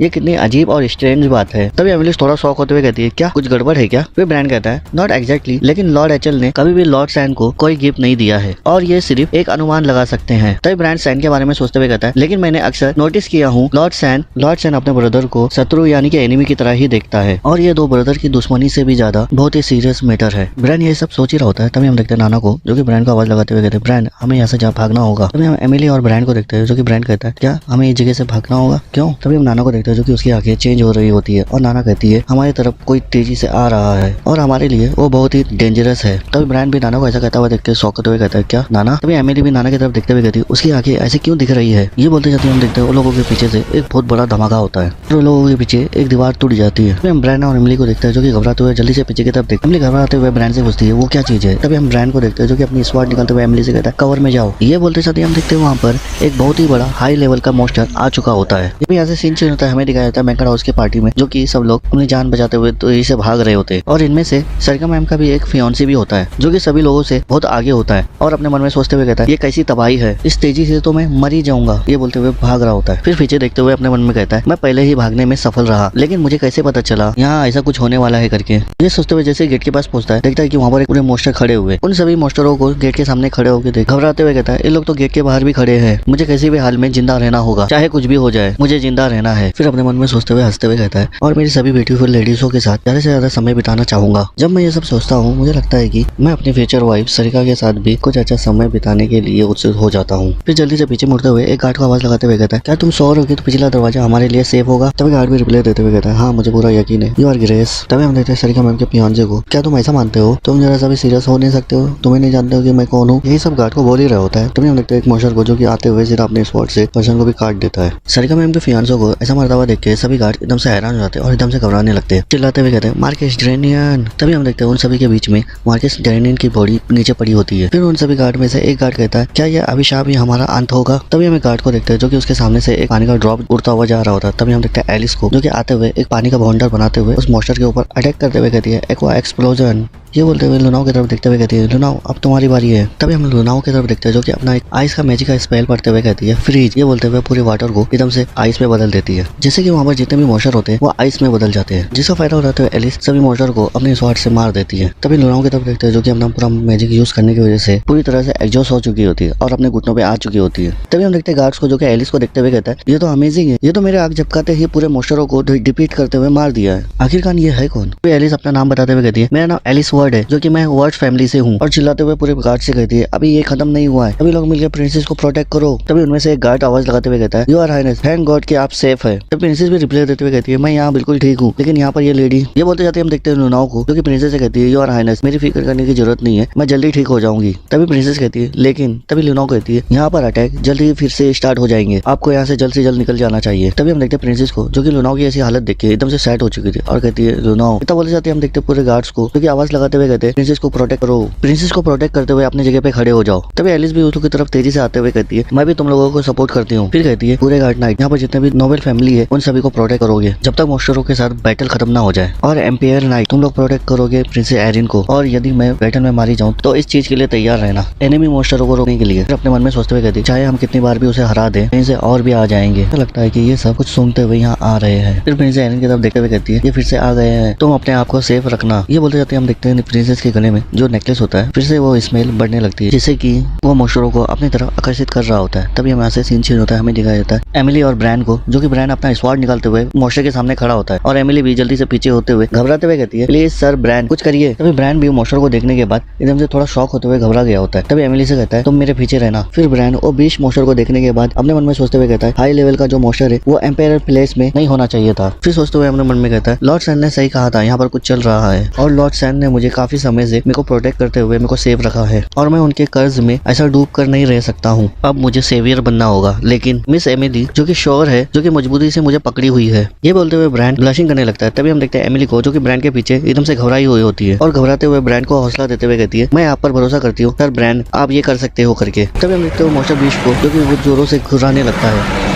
ये कितनी अजीब और स्ट्रेंज बात है। तभी एमिली थोड़ा शॉक होते हुए कहती है क्या कुछ गड़बड़ है क्या। फिर ब्रांड कहता है नॉट एग्जैक्टली, लेकिन लॉर्ड एचल ने कभी भी लॉर्ड सैन को कोई गिफ्ट नहीं दिया है और ये सिर्फ एक अनुमान लगा सकते हैं। तभी ब्रांड सैन के बारे में सोचते हुए कहता है लेकिन मैंने अक्सर नोटिस किया हूँ लॉर्ड सैन अपने ब्रदर को शत्रु यानी कि एनिमी की तरह ही देखता है और ये दो ब्रदर की दुश्मनी से भी ज्यादा बहुत ही सीरियस मैटर है। ब्रांड ये सब सोच ही रहा होता है। तभी हम देखते हैं नाना को जो कि ब्रांड को आवाज लगाते हुए कहते हैं ब्रांड हमें यहाँ से जहाँ भागना होगा। तभी हम एमिली और ब्रांड को देखते हैं जो कि ब्रांड कहता है क्या हमें इस जगह से भागना होगा क्यों। तभी हम नाना को देखते हैं जो कि उसकी आंखें चेंज हो रही होती है और नाना कहती है हमारी तरफ कोई तेजी से आ रहा है और हमारे लिए वो बहुत ही डेंजरस है। तभी ब्रांड भी नाना को ऐसा कहता हुआ देख के शौक करते हुए कहता है क्या नाना। तभी एमिली भी नाना की तरफ देखते हुए कहती है उसकी आंखें ऐसे क्यों दिख रही है। ये बोलते जाते हम देखते हैं उन लोगों के पीछे से एक बहुत बड़ा धमाका होता है फिर उन लोगों के पीछे एक दीवार टूट जाती है। हम ब्रांड और एमिली को देखते हैं जो कि घबराते हुए जल्दी से पीछे की तरफ देखते हैं। एमिली घबराते हुए ब्रांड से पूछती है वो क्या चीज है। तभी हम ब्रांड को देखते हैं जो कि अपनी स्वॉर्ड निकालते हुए एमिली से कहता है कवर में जाओ। ये बोलते साथ ही हम देखते हैं वहाँ पर एक बहुत ही बड़ा हाई लेवल का मॉन्स्टर आ चुका होता है। यहाँ से सीन चेंज होता है, हमें दिखाया जाता है बैंकेट हाउस की पार्टी में जो कि सब लोग अपनी जान बचाते हुए तो इसे भाग रहे होते हैं और इनमें से सरिका मैम का भी एक फियांसी भी होता है जो कि सभी लोगों से बहुत आगे होता है और अपने मन में सोचते हुए कहता है ये कैसी तबाही है, इस तेजी से तो मैं मर ही जाऊंगा। ये बोलते हुए भाग रहा होता है। फिर पीछे देखते हुए अपने मन में कहता है मैं पहले ही भागने में सफल रहा लेकिन मुझे कैसे पता चला यहाँ ऐसा कुछ होने वाला है करके। ये सोचते हुए जैसे गेट के पास पहुंचता है देखता है कि वहाँ पर एक पूरे मॉन्स्टर खड़े हुए। उन सभी मॉन्स्टरों को गेट के सामने खड़े होकर देख घबराते हुए कहता है ये लोग तो गेट के बाहर भी खड़े हैं, मुझे किसी भी हाल में जिंदा रहना होगा, चाहे कुछ भी हो जाए मुझे जिंदा रहना है। फिर अपने मन में सोचते हुए हंसते हुए कहता है और मेरी सभी ब्यूटीफुल लेडीजों के साथ ज्यादा से ज्यादा समय बिताना चाहूंगा। जब मैं ये सब सोचता हूँ मुझे लगता है कि मैं अपनी फ्यूचर वाइफ सरिका के साथ भी कुछ अच्छा समय बिताने के लिए उत्सुक हो जाता हूँ। फिर जल्दी से पीछे मुड़ते हुए एक गार्ड को आवाज लगाते हुए कहता है क्या तुम श्योर हो कि तो पिछला दरवाजा हमारे लिए सेफ होगा। तभी गार्ड भी रिप्लाई देते हुए कहता है हाँ मुझे पूरा यकीन है यू आर ग्रेस। तभी हम देखते हैं सरिका मैम के फियांसे को क्या तुम ऐसा मानते हो, तुम जरा सा भी सीरियस हो नहीं सकते हो, तुम्हें नहीं जानते हो कि मैं कौन हूँ। यही सब गार्ड को बोल ही रहा होता है। तभी हम देखते हैं एक मॉन्स्टर को जो कि आते हुए सिर्फ अपने स्वॉर्ड से पर्सन को भी काट देता है। सरिका मैम के फियांसों को ऐसा मरता हुआ देख के सभी गार्ड एकदम से हैरान हो जाते हैं और एकदम से घबराने लगते हैं, चिल्लाते हुए कहते हैं मार्कस ड्रेनियन। तभी हम देखते हैं उन सभी के बीच में मार्कस ड्रेनियन की बॉडी नीचे पड़ी होती है। फिर उन सभी गार्ड में से एक गार्ड कहता है क्या यह अभिशाप ही हमारा अंत होगा। तभी हमें गार्ड को देखते हैं जो कि उसके सामने से एक पानी का ड्रॉप उड़ता हुआ जा रहा होता है। तभी हम देखते हैं एलिस को जो कि आते हुए एक पानी का बाउंडर बनाते हुए उस मॉन्स्टर के ऊपर अटैक करते हुए कहती है एक्वा एक्सप्लोजन। ये बोलते हुए लुनाओ की तरफ देखते हुए कहती है, लुनाओ अब तुम्हारी बारी है। तभी हम लुनाओ की तरफ देखते हैं जो कि अपना एक आइस का मैजिक का स्पेल पढ़ते हुए कहती है, फ्रीज। ये बोलते हुए पूरे वाटर को एकदम से आइस में बदल देती है, जिससे कि वहाँ पर जितने भी मॉन्स्टर होते हैं वो आइस में बदल जाते हैं, जिसका फायदा उठाते हुए एलिस सभी मॉन्स्टर को अपने स्वॉर्ड से मार देती है। तभी लुनाओ की तरफ देखते हैं जो कि अपना पूरा मैजिक यूज करने की वजह से पूरी तरह से एग्जॉस्ट हो चुकी होती है और अपने घुटनों पे आ चुकी होती है। तभी हम देखते हैं गार्ड्स को जो कि एलिस को देखते हुए कहता है, ये तो अमेजिंग है, ये तो मेरे आग झपकाते ही पूरे मॉन्स्टरों को डिफीट करते हुए मार दिया है। आखिरकार ये है कौन? एलिस अपना नाम बताते हुए कहती है, मेरा नाम एलिस वर्ड है, जो कि मैं वर्ड फैमिली से हूँ। और चिल्लाते हुए पूरे गार्ड से कहती है, अभी ये खत्म नहीं हुआ है, अभी लोग मिलकर प्रिंसेस को प्रोटेक्ट करो। तभी उनमें से एक गार्ड आवाज लगाते हुए कहता है, your highness, thank God कि आप सेफ है। तब प्रिंसेस भी रिप्लाई देते हुए कहती है, मैं यहाँ बिल्कुल ठीक हूँ, लेकिन यहाँ पर ये लेडी। ये बोलते जाते हम देखते हैं लुनाओ को जो कि प्रिंसेस से कहती है, यू आर हाइनेस, मेरी फिक्र करने की जरूरत नहीं है, मैं जल्दी ठीक हो जाऊंगी। तभी प्रिंसेस कहती है, लेकिन तभी लुनाओ कहती है, यहाँ पर अटैक जल्दी ही फिर से स्टार्ट हो जाएंगे, आपको यहाँ से जल्द निकल जाना चाहिए। तभी हम देखते हैं प्रिंसेस को जो कि लुनाओ की ऐसी हालत देख के एकदम से सैड हो चुकी थी और कहती है, लुनाओ। इतना बोलते जाते हम देखते हैं पूरे गार्ड्स को जो कि आवाज लगाते हुए कहते हैं, प्रिंसेस को प्रोटेक्ट करो, प्रिंसेस को प्रोटेक्ट करते हुए अपनी जगह पे खड़े हो जाओ। तभी एलिस भी उसकी तरफ तेजी से आते हुए कहती है, मैं भी तुम लोगों को सपोर्ट करती हूँ। फिर कहती है, पूरे गार्ड नाइट यहाँ पर जितने भी नोबेल फैमिली है उन सभी को प्रोटेक्ट करोगे जब तक मॉन्स्टरों के साथ बैटल खत्म ना हो जाए, और एम्पायर नाइट तुम लोग प्रोटेक्ट करोगे प्रिंसेस एरिन को, और यदि मैं बैटल में मारी जाऊँ तो इस चीज के लिए तैयार रहना, एनिमी मॉन्स्टरों को रोकने के लिए। फिर अपने मन में सोचते हुए कहती है, चाहे हम कितनी बार भी उसे हरा दें कहीं से और भी आ जाएंगे। तो लगता है कि ये सब कुछ सुनते हुए यहाँ आ रहे हैं। फिर प्रिंसेस एरिन की तरफ देखते हुए कहती है, ये फिर से आ गए हैं, तुम अपने आप को सेफ रखना। ये बोलते जाते हम देखते हैं प्रिंसेस के गले में जो नेकलेस होता है फिर से वो स्मेल बढ़ने लगती है, जिससे कि वो मॉन्स्टरों को अपनी तरफ आकर्षित कर रहा होता है। तभी हमें यहाँ से सीन चेंज होता है, हमें दिखाया जाता है एमिली और ब्रांड को, जो कि ब्रांड अपना स्वॉर्ड निकालते हुए मॉन्स्टर के सामने खड़ा होता है, और एमिली भी जल्दी से पीछे होते हुए घबराते हुए कहती है, प्लीज सर ब्रांड कुछ करिए। तभी ब्रांड भी मॉन्स्टर को देखने के बाद एकदम से थोड़ा शॉक होते हुए घबरा गया होता है। तभी एमिली से कहता है, तुम मेरे पीछे रहना। फिर ब्रांड वो 20 मॉन्स्टर को देखने के बाद अपने मन में सोचते हुए कहता है, हाई लेवल का जो मॉन्स्टर है वो एम्पायर प्लेस में नहीं होना चाहिए था। फिर सोचते हुए अपने मन में कहता है, लॉर्ड सैन ने सही कहा था, यहाँ पर कुछ चल रहा है, और लॉर्ड सैन ने मुझे काफी समय से मेरे को प्रोटेक्ट करते हुए मेरे को सेव रखा है, और मैं उनके कर्ज में ऐसा डूब कर नहीं रह सकता हूँ, अब मुझे सेवियर बनना होगा। लेकिन मिस एमिली जो कि श्योर है, जो कि मजबूती से मुझे पकड़ी हुई है। ये बोलते हुए ब्रांड ब्लशिंग करने लगता है। तभी हम देखते हैं एमिली को जो कि ब्रांड के पीछे एकदम से घबराई हुई होती है, और घबराते हुए ब्रांड को हौसला देते हुए कहती है, मैं आप पर भरोसा करती हूँ सर ब्रांड, आप ये कर सकते हो करके। तभी हम देखते हो मॉन्स्टर बीस्ट को जो कि वो जोरों से घुराने लगता है।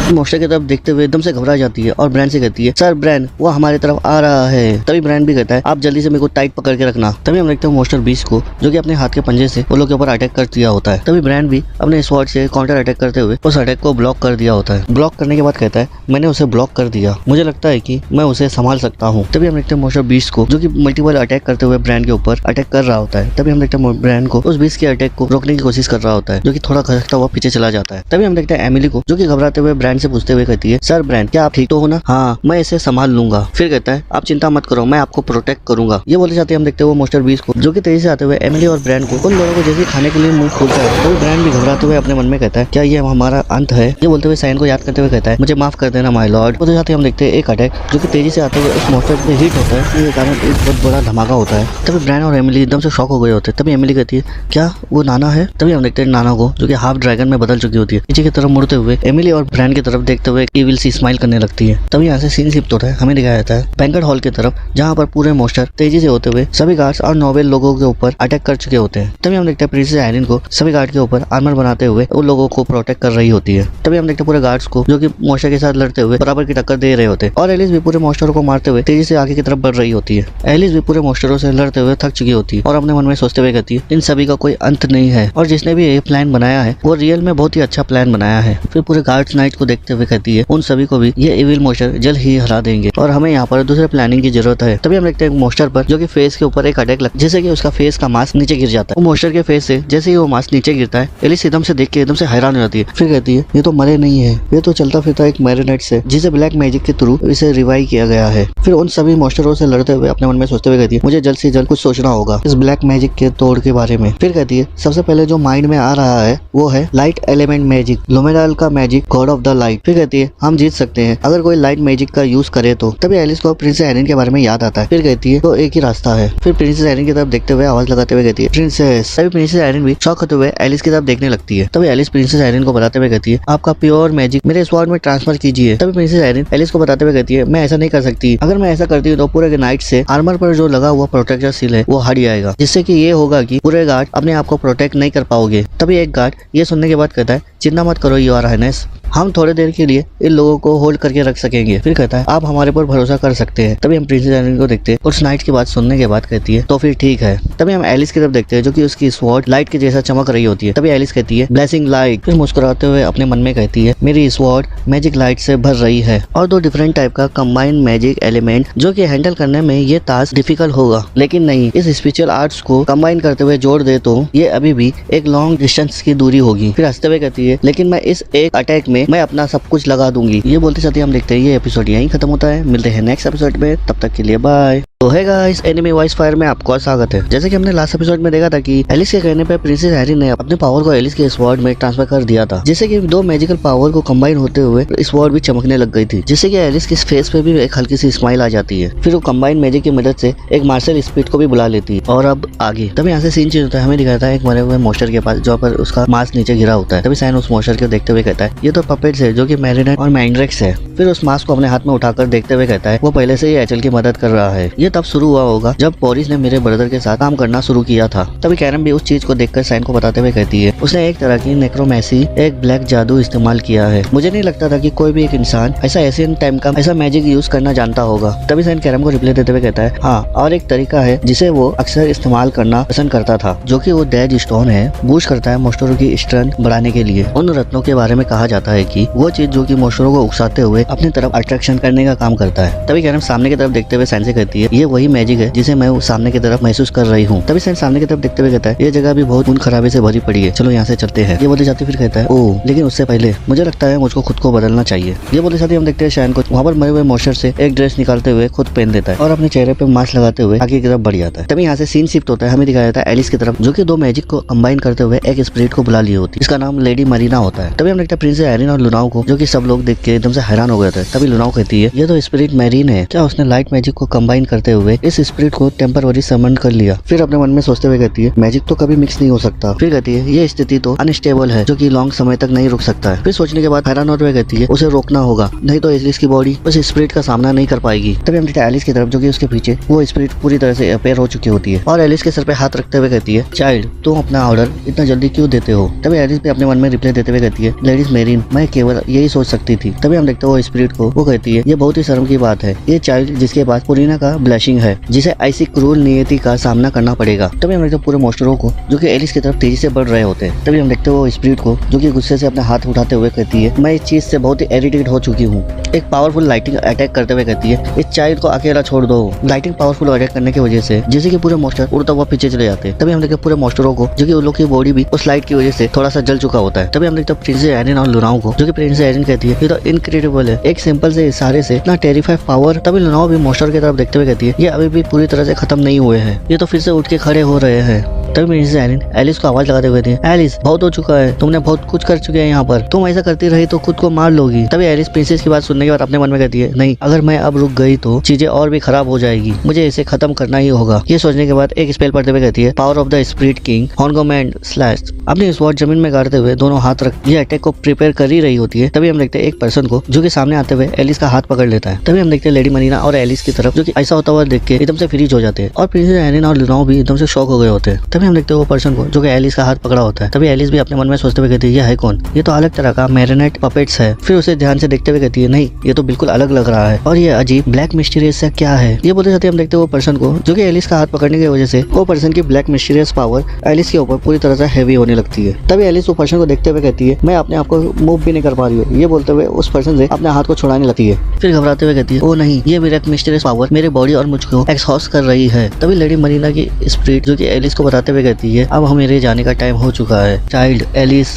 मॉन्स्टर की तरफ देखते हुए एकदम से घबरा जाती है और ब्रांड से कहती है, सर ब्रांड वो हमारे तरफ आ रहा है। तभी ब्रांड भी कहता है, आप जल्दी से मेरे को टाइट पकड़ के रखना। तभी हम देखते हैं मॉन्स्टर बीस्ट को जो कि अपने हाथ के पंजे से वो लोग के ऊपर अटैक कर दिया होता है। तभी ब्रांड भी अपने स्वॉर्ड से काउंटर अटैक करते हुए उस अटैक को ब्लॉक कर दिया होता है। ब्लॉक करने के बाद कहता है, मैंने उसे ब्लॉक कर दिया, मुझे लगता है कि मैं उसे संभाल सकता हूँ। तभी हम देखते हैं मॉन्स्टर बीस्ट को जो कि मल्टीपल अटैक करते हुए ब्रांड के ऊपर अटैक कर रहा होता है। तभी हम देखते हैं ब्रांड को उस बीस्ट के अटैक को रोकने की कोशिश कर रहा होता है, जो कि थोड़ा खसकता हुआ पीछे चला जाता है। तभी हम देखते हैं एमिली को जो कि घबराते हुए ब्रांड से पूछते हुए कहती है, सर ब्रांड क्या आप ठीक तो हो ना? हाँ मैं इसे संभाल लूंगा। फिर कहता है, आप चिंता मत करो, मैं आपको प्रोटेक्ट करूंगा। ये बोले जाते हैं हम देखते हैं वो मॉन्स्टर बीस्ट को जो कि तेजी से आते हुए एमिली और ब्रांड को उन लोगों को जैसे खाने के लिए मुंह खोलता है। तो ब्रांड भी घबराते हुए अपने मन में कहता है, क्या ये हमारा अंत है? ये बोलते हुए सैन को याद करते हुए कहता है, मुझे माफ कर देना माय लॉर्ड। बोलते जाते हम देखते हैं एक अटैक जो कि तेजी से आते हुए उस मॉन्स्टर पे हिट होता है, जिसके कारण एक बहुत बड़ा धमाका होता है। तभी ब्रांड और एमिली एकदम से शॉक हो गए होते हैं। तभी एमिली कहती है, क्या वो नाना है? तभी हम देखते हैं नाना को जो कि हाफ ड्रैगन में बदल चुकी होती है। पीछे की तरफ मुड़ते हुए एमिली और ब्रांड की तरफ देखते हुए इविल सी स्माइल करने लगती है। तभी यहाँ से सीन शिफ्ट होता है, हमें दिखाया जाता है बैंक्वेट हॉल की तरफ, जहाँ पर पूरे मॉन्स्टर तेजी से होते हुए सभी गार्ड्स और नोबेल लोगों के ऊपर अटैक कर चुके होते हैं। तभी हम देखते हैं प्रिंसेस आयरिन को सभी गार्ड के ऊपर आर्मर बनाते हुए उन लोगों को प्रोटेक्ट कर रही होती है। तभी हम देखते हैं पूरे गार्ड्स को जो कि मॉन्स्टर के साथ लड़ते हुए बराबर की टक्कर दे रहे होते हैं, और एलिस भी पूरे मॉन्स्टरों को मारते हुए तेजी से आगे की तरफ बढ़ रही होती है। एलिस भी पूरे मॉन्स्टरों से लड़ते हुए थक चुकी होती है और अपने मन में सोचते हुए कहती है, इन सभी का कोई अंत नहीं है, और जिसने भी ये प्लान बनाया है वो रियल में बहुत ही अच्छा प्लान बनाया है। फिर पूरे गार्ड्स नाइट को देखते हुए कहती है, उन सभी को भी ये इविल मॉन्स्टर जल्द ही हरा देंगे और हमें यहाँ पर दूसरे प्लानिंग की जरूरत है। तभी हम देखते हैं मॉन्स्टर पर जो कि फेस के ऊपर एक अटैक लग, जिससे कि उसका फेस का मास्क नीचे गिर जाता है। वो मॉन्स्टर के फेस से जैसे ही वो मास्क नीचे गिरता है, एलिस एकदम से देख के एकदम से हैरान हो जाती है। फिर कहती है, ये तो मरे नहीं है, ये तो चलता फिरता एक मैरिनेट से, जिसे ब्लैक मैजिक के थ्रू इसे रिवाइव किया गया है। फिर उन सभी मॉन्स्टरों से लड़ते हुए अपने मन में सोचते हुए कहती है, मुझे जल्द से जल्द कुछ सोचना होगा इस ब्लैक मैजिक के तोड़ के बारे में। फिर कहती है, सबसे पहले जो माइंड में आ रहा है वो है लाइट एलिमेंट मैजिक, लोमेडाल का magic, God of the light. फिर कहती है, हम जीत सकते हैं अगर कोई लाइट मैजिक का यूज करे तो। तभी एलिस को प्रिंसेस आयरिन के बारे में याद आता है। फिर कहती है, तो एक ही रास्ता है। फिर प्रिंसेस आयरिन की तरफ देखते हुए आवाज लगाते हुए कहती है, प्रिंसेस। तभी प्रिंसेस आयरिन भी शॉक होते हुए एलिस की तरफ देखने लगती है। तभी एलिस प्रिंसेस आयरिन को बताते हुए कहती है, आपका प्योर मैजिक मेरे स्वॉर्ड में ट्रांसफर कीजिए। तभी प्रिंसेस आयरिन एलिस को बताते हुए कहती है, मैं ऐसा नहीं कर सकती, अगर मैं ऐसा करती हूँ तो पूरे नाइट से आर्मर पर जो लगा हुआ प्रोटेक्टर सील है वो हट जाएगा, जिससे कि ये होगा कि पूरे गार्ड अपने आप को प्रोटेक्ट नहीं कर पाओगे। तभी एक गार्ड ये सुनने के बाद कहता है, चिंता मत करो योर हाइनेस, हम थोड़ी देर के लिए इन लोगों को होल्ड करके रख सकेंगे। फिर कहता है आप हमारे पर भरोसा कर सकते हैं। तभी हम प्रिंसेस एलिस को देखते हैं और उस नाइट की बात सुनने के बाद कहती है तो फिर ठीक है। तभी हम एलिस की तरफ देखते हैं जो कि उसकी स्वॉर्ड लाइट के जैसा चमक रही होती है। तभी एलिस कहती है ब्लेसिंग लाइट। फिर मुस्कुराते हुए अपने मन में कहती है मेरी स्वॉर्ड मैजिक लाइट से भर रही है और दो डिफरेंट टाइप का कंबाइंड मैजिक एलिमेंट जो कि हैंडल करने में ये टास्क डिफिकल्ट होगा, लेकिन नहीं, इस स्पिरिचुअल आर्ट्स को कंबाइन करते हुए जोड़ दे तो ये अभी भी एक लॉन्ग डिस्टेंस की दूरी होगी। फिर हंसते हुए कहती है लेकिन मैं इस एक अटैक में मैं अपना सब कुछ लगा दूंगी। ये बोलते साथ ही हम देखते हैं ये एपिसोड यहीं खत्म होता है। मिलते हैं नेक्स्ट एपिसोड में, तब तक के लिए बाय। तो है गाइस, एनिमे वॉइस फायर में आपका स्वागत है। जैसे कि हमने लास्ट एपिसोड में देखा था कि एलिस के कहने पे प्रिंसेस हैरी ने अपने पावर को एलिस के स्वॉर्ड में ट्रांसफर कर दिया था, जिससे कि दो मैजिकल पावर को कंबाइन होते हुए स्वॉर्ड भी चमकने लग गई थी, जिससे कि एलिस के फेस पे भी एक हल्की सी स्माइल आ जाती है। फिर वो कंबाइन मैजिक की मदद से एक मार्शल स्पिरिट को भी बुला लेती है। और अब आगे तभी यहाँ से सीन चेंज होता है। हमें दिखाता है एक मरे हुए मॉन्स्टर के पास जहाँ पर उसका मास्क नीचे गिरा होता है। तभी सैन उस मॉन्स्टर को देखते हुए कहता है ये तो पपेट्स है जो कि मैरिनेट और मैंड्रेक्स है। फिर उस मास्क को अपने हाथ में उठाकर देखते हुए कहता है वो पहले से ही एचएल की मदद कर रहा है। ये तब शुरू हुआ होगा जब बोरिस ने मेरे ब्रदर के साथ काम करना शुरू किया था। तभी कैरम भी उस चीज को देखकर सैन को बताते हुए कहती है उसने एक तरह की नेक्रोमैसी, एक ब्लैक जादू इस्तेमाल किया है। मुझे नहीं लगता था कि कोई भी एक इंसान ऐसा एशियन टाइम का ऐसा मैजिक यूज करना जानता होगा। तभी सैन कैरम को रिप्लाई देते हुए कहता है हाँ, और एक तरीका है जिसे वो अक्सर इस्तेमाल करना पसंद करता था, जो कि वो डेज स्टोन है, बूस्ट करता है मॉन्स्टरों की स्ट्रेंथ बढ़ाने के लिए। उन रत्नों के बारे में कहा जाता है कि वो चीज जो कि मॉन्स्टरों को उकसाते हुए अपनी तरफ अट्रैक्शन करने का काम करता है। तभी कैरम सामने की तरफ देखते हुए सैन से कहती है ये वही मैजिक है जिसे मैं सामने की तरफ महसूस कर रही हूँ। तभी सैन सामने की तरफ देखते हुए कहता है ये जगह भी बहुत खून खराबे से भरी पड़ी है, चलो यहाँ से चलते हैं। ये बोलते जाते फिर कहता है ओह, लेकिन उससे पहले मुझे लगता है मुझको खुद को बदलना चाहिए। ये बोलते साथ ही हम देखते हैं शैन को वहाँ पर मरे हुए मॉन्स्टर से एक ड्रेस निकालते हुए खुद पहन देता है और अपने चेहरे पे मास्क लगाते हुए आगे की तरफ बढ़ जाता है। तभी यहाँ से सीन शिफ्ट होता है। हमें दिखाया जाता है एलिस की तरफ जो कि दो मैजिक को कंबाइन करते हुए एक स्पिरिट को बुला लिए होती है। इसका नाम लेडी मरीना होता है। तभी हम देखते हैं प्रिंसेस एरिन और लुनाओ को, जो कि सब लोग देख के एकदम से हैरान हो गए थे। तभी लुनाओ कहती है ये तो स्पिरिट मैरीन है, क्या उसने लाइट मैजिक को कंबाइन करते हुए इस स्पिरिट को टेम्पररी समन कर लिया। फिर अपने मन में सोचते हुए कहती है मैजिक तो कभी मिक्स नहीं हो सकता। फिर कहती है ये स्थिति तो अनस्टेबल है जो कि लॉन्ग समय तक नहीं रुक सकता है। फिर सोचने के बाद हैरान होते हुए कहती है उसे रोकना होगा, नहीं तो एलिस की बॉडी उस स्पिरिट का सामना नहीं कर पाएगी। तभी हम देखते हैं एलिस की तरफ जो कि उसके पीछे वो स्पिरिट पूरी तरह से अपेयर हो चुकी होती है और एलिस के सर पे हाथ रखते हुए कहती है चाइल्ड, तुम अपना ऑर्डर इतना जल्दी क्यों देते हो। तभी एलिस भी अपने मन में रिप्लाई देते हुए कहती है लेडीज मेरीन, मैं केवल यही सोच सकती थी। तभी हम देखते हैं वो स्पिरिट को, वो कहती है ये बहुत ही शर्म की बात है, ये चाइल्ड जिसके पास पुरीना का ब्लशिंग है, जिसे ऐसी क्रूर नियति का सामना करना पड़ेगा। तभी हम देखते हैं पूरे मॉन्स्टरों को जो कि एलिस की तरफ तेजी से बढ़ रहे होते हैं। तभी हम देखते हैं वो स्पिरिट को जो कि गुस्से से अपने हाथ उठाते हुए कहती है मैं इस चीज से बहुत ही इरिटेट हो चुकी हूँ। एक पावरफुल लाइटिंग अटैक करते हुए कहती है इस चाइल्ड को अकेला छोड़ दो। लाइटिंग पावरफुल अटैक करने की वजह से जैसे कि पूरे मॉन्स्टर उड़ता हुआ पीछे चले जाते हैं। तभी हम देखते हैं पूरे मॉन्स्टरों को जो कि उन लोग की बॉडी भी उस लाइट की वजह से थोड़ा सा जल चुका होता है। तभी हम देखते हैं प्रिंसेस एरिन और लुनाओ को जो कि प्रिंसेस एरिन कहती है ये तो इनक्रेडिबल है, एक सिंपल से इशारे से इतना टेरिफाई पावर। तभी लुनाओ भी मॉन्स्टर की तरफ देखते हुए कहती है ये अभी भी पूरी तरह से खत्म नहीं हुए हैं, ये तो फिर से उठ के खड़े हो रहे हैं। तभी प्रिंसेस एरिन एलिस को आवाज लगाते हुए कहती है एलिस बहुत हो चुका है, तुमने बहुत कुछ कर चुके हैं यहाँ पर, तुम ऐसा करती रही तो खुद को मार लोगी। तभी एलिस प्रिंसेस की बात सुनने के बाद अपने मन में कहती है नहीं, अगर मैं अब रुक गई तो चीजें और भी खराब हो जाएगी, मुझे इसे खत्म करना ही होगा। ये सोचने के बाद एक स्पेल पढ़ते हुए कहती है power of the spirit king Hongomand slash. अपनी स्वॉर्ड जमीन में गाड़ते हुए दोनों हाथ रख ये अटैक को प्रिपेयर कर ही रही होती है। तभी हम देखते हैं एक पर्सन को जो कि सामने आते हुए एलिस का हाथ पकड़ लेता है। तभी हम देखते हैं लेडी मरीना और एलिस की तरफ जो कि ऐसा होता हुआ देख के एकदम से फ्रीज हो जाते हैं और प्रिंसेस एरिन और लुनाओ भी एकदम से शॉक हो गए होते हैं। तभी हम देखते हैं वो पर्सन को जो कि एलिस का हाथ पकड़ा होता है। तभी एलिस भी अपने मन में सोचते हुए कहती है ये है कौन, ये तो अलग तरह का मैरिनेट पपेट्स है। फिर उसे ध्यान से देखते हुए कहती है नहीं, ये तो बिल्कुल अलग लग रहा है और ये अजीब ब्लैक मिस्टीरियस सा क्या है। ये बोलते जाते हम देखते हैं वो पर्सन को जो कि एलिस का हाथ पकड़ने की वजह से वो पर्सन की ब्लैक मिस्टीरियस पावर एलिस के ऊपर पूरी तरह से हैवी होने लगती है। तभी एलिस वो पर्सन को देखते हुए कहती है मैं अपने आप को मूव भी नहीं कर पा रही हूँ। ये बोलते हुए उस पर्सन से अपने हाथ को छुड़ाने लगती है। फिर घबराते हुए कहती है ओ नहीं, ये ब्लैक मिस्टीरियस पावर मेरे बॉडी और मुझको एक्सहॉस्ट कर रही है। तभी लेडी मरीना की स्पिरिट जो कि एलिस को बताते हुए कहती है अब मेरे जाने का टाइम हो चुका है चाइल्ड एलिस।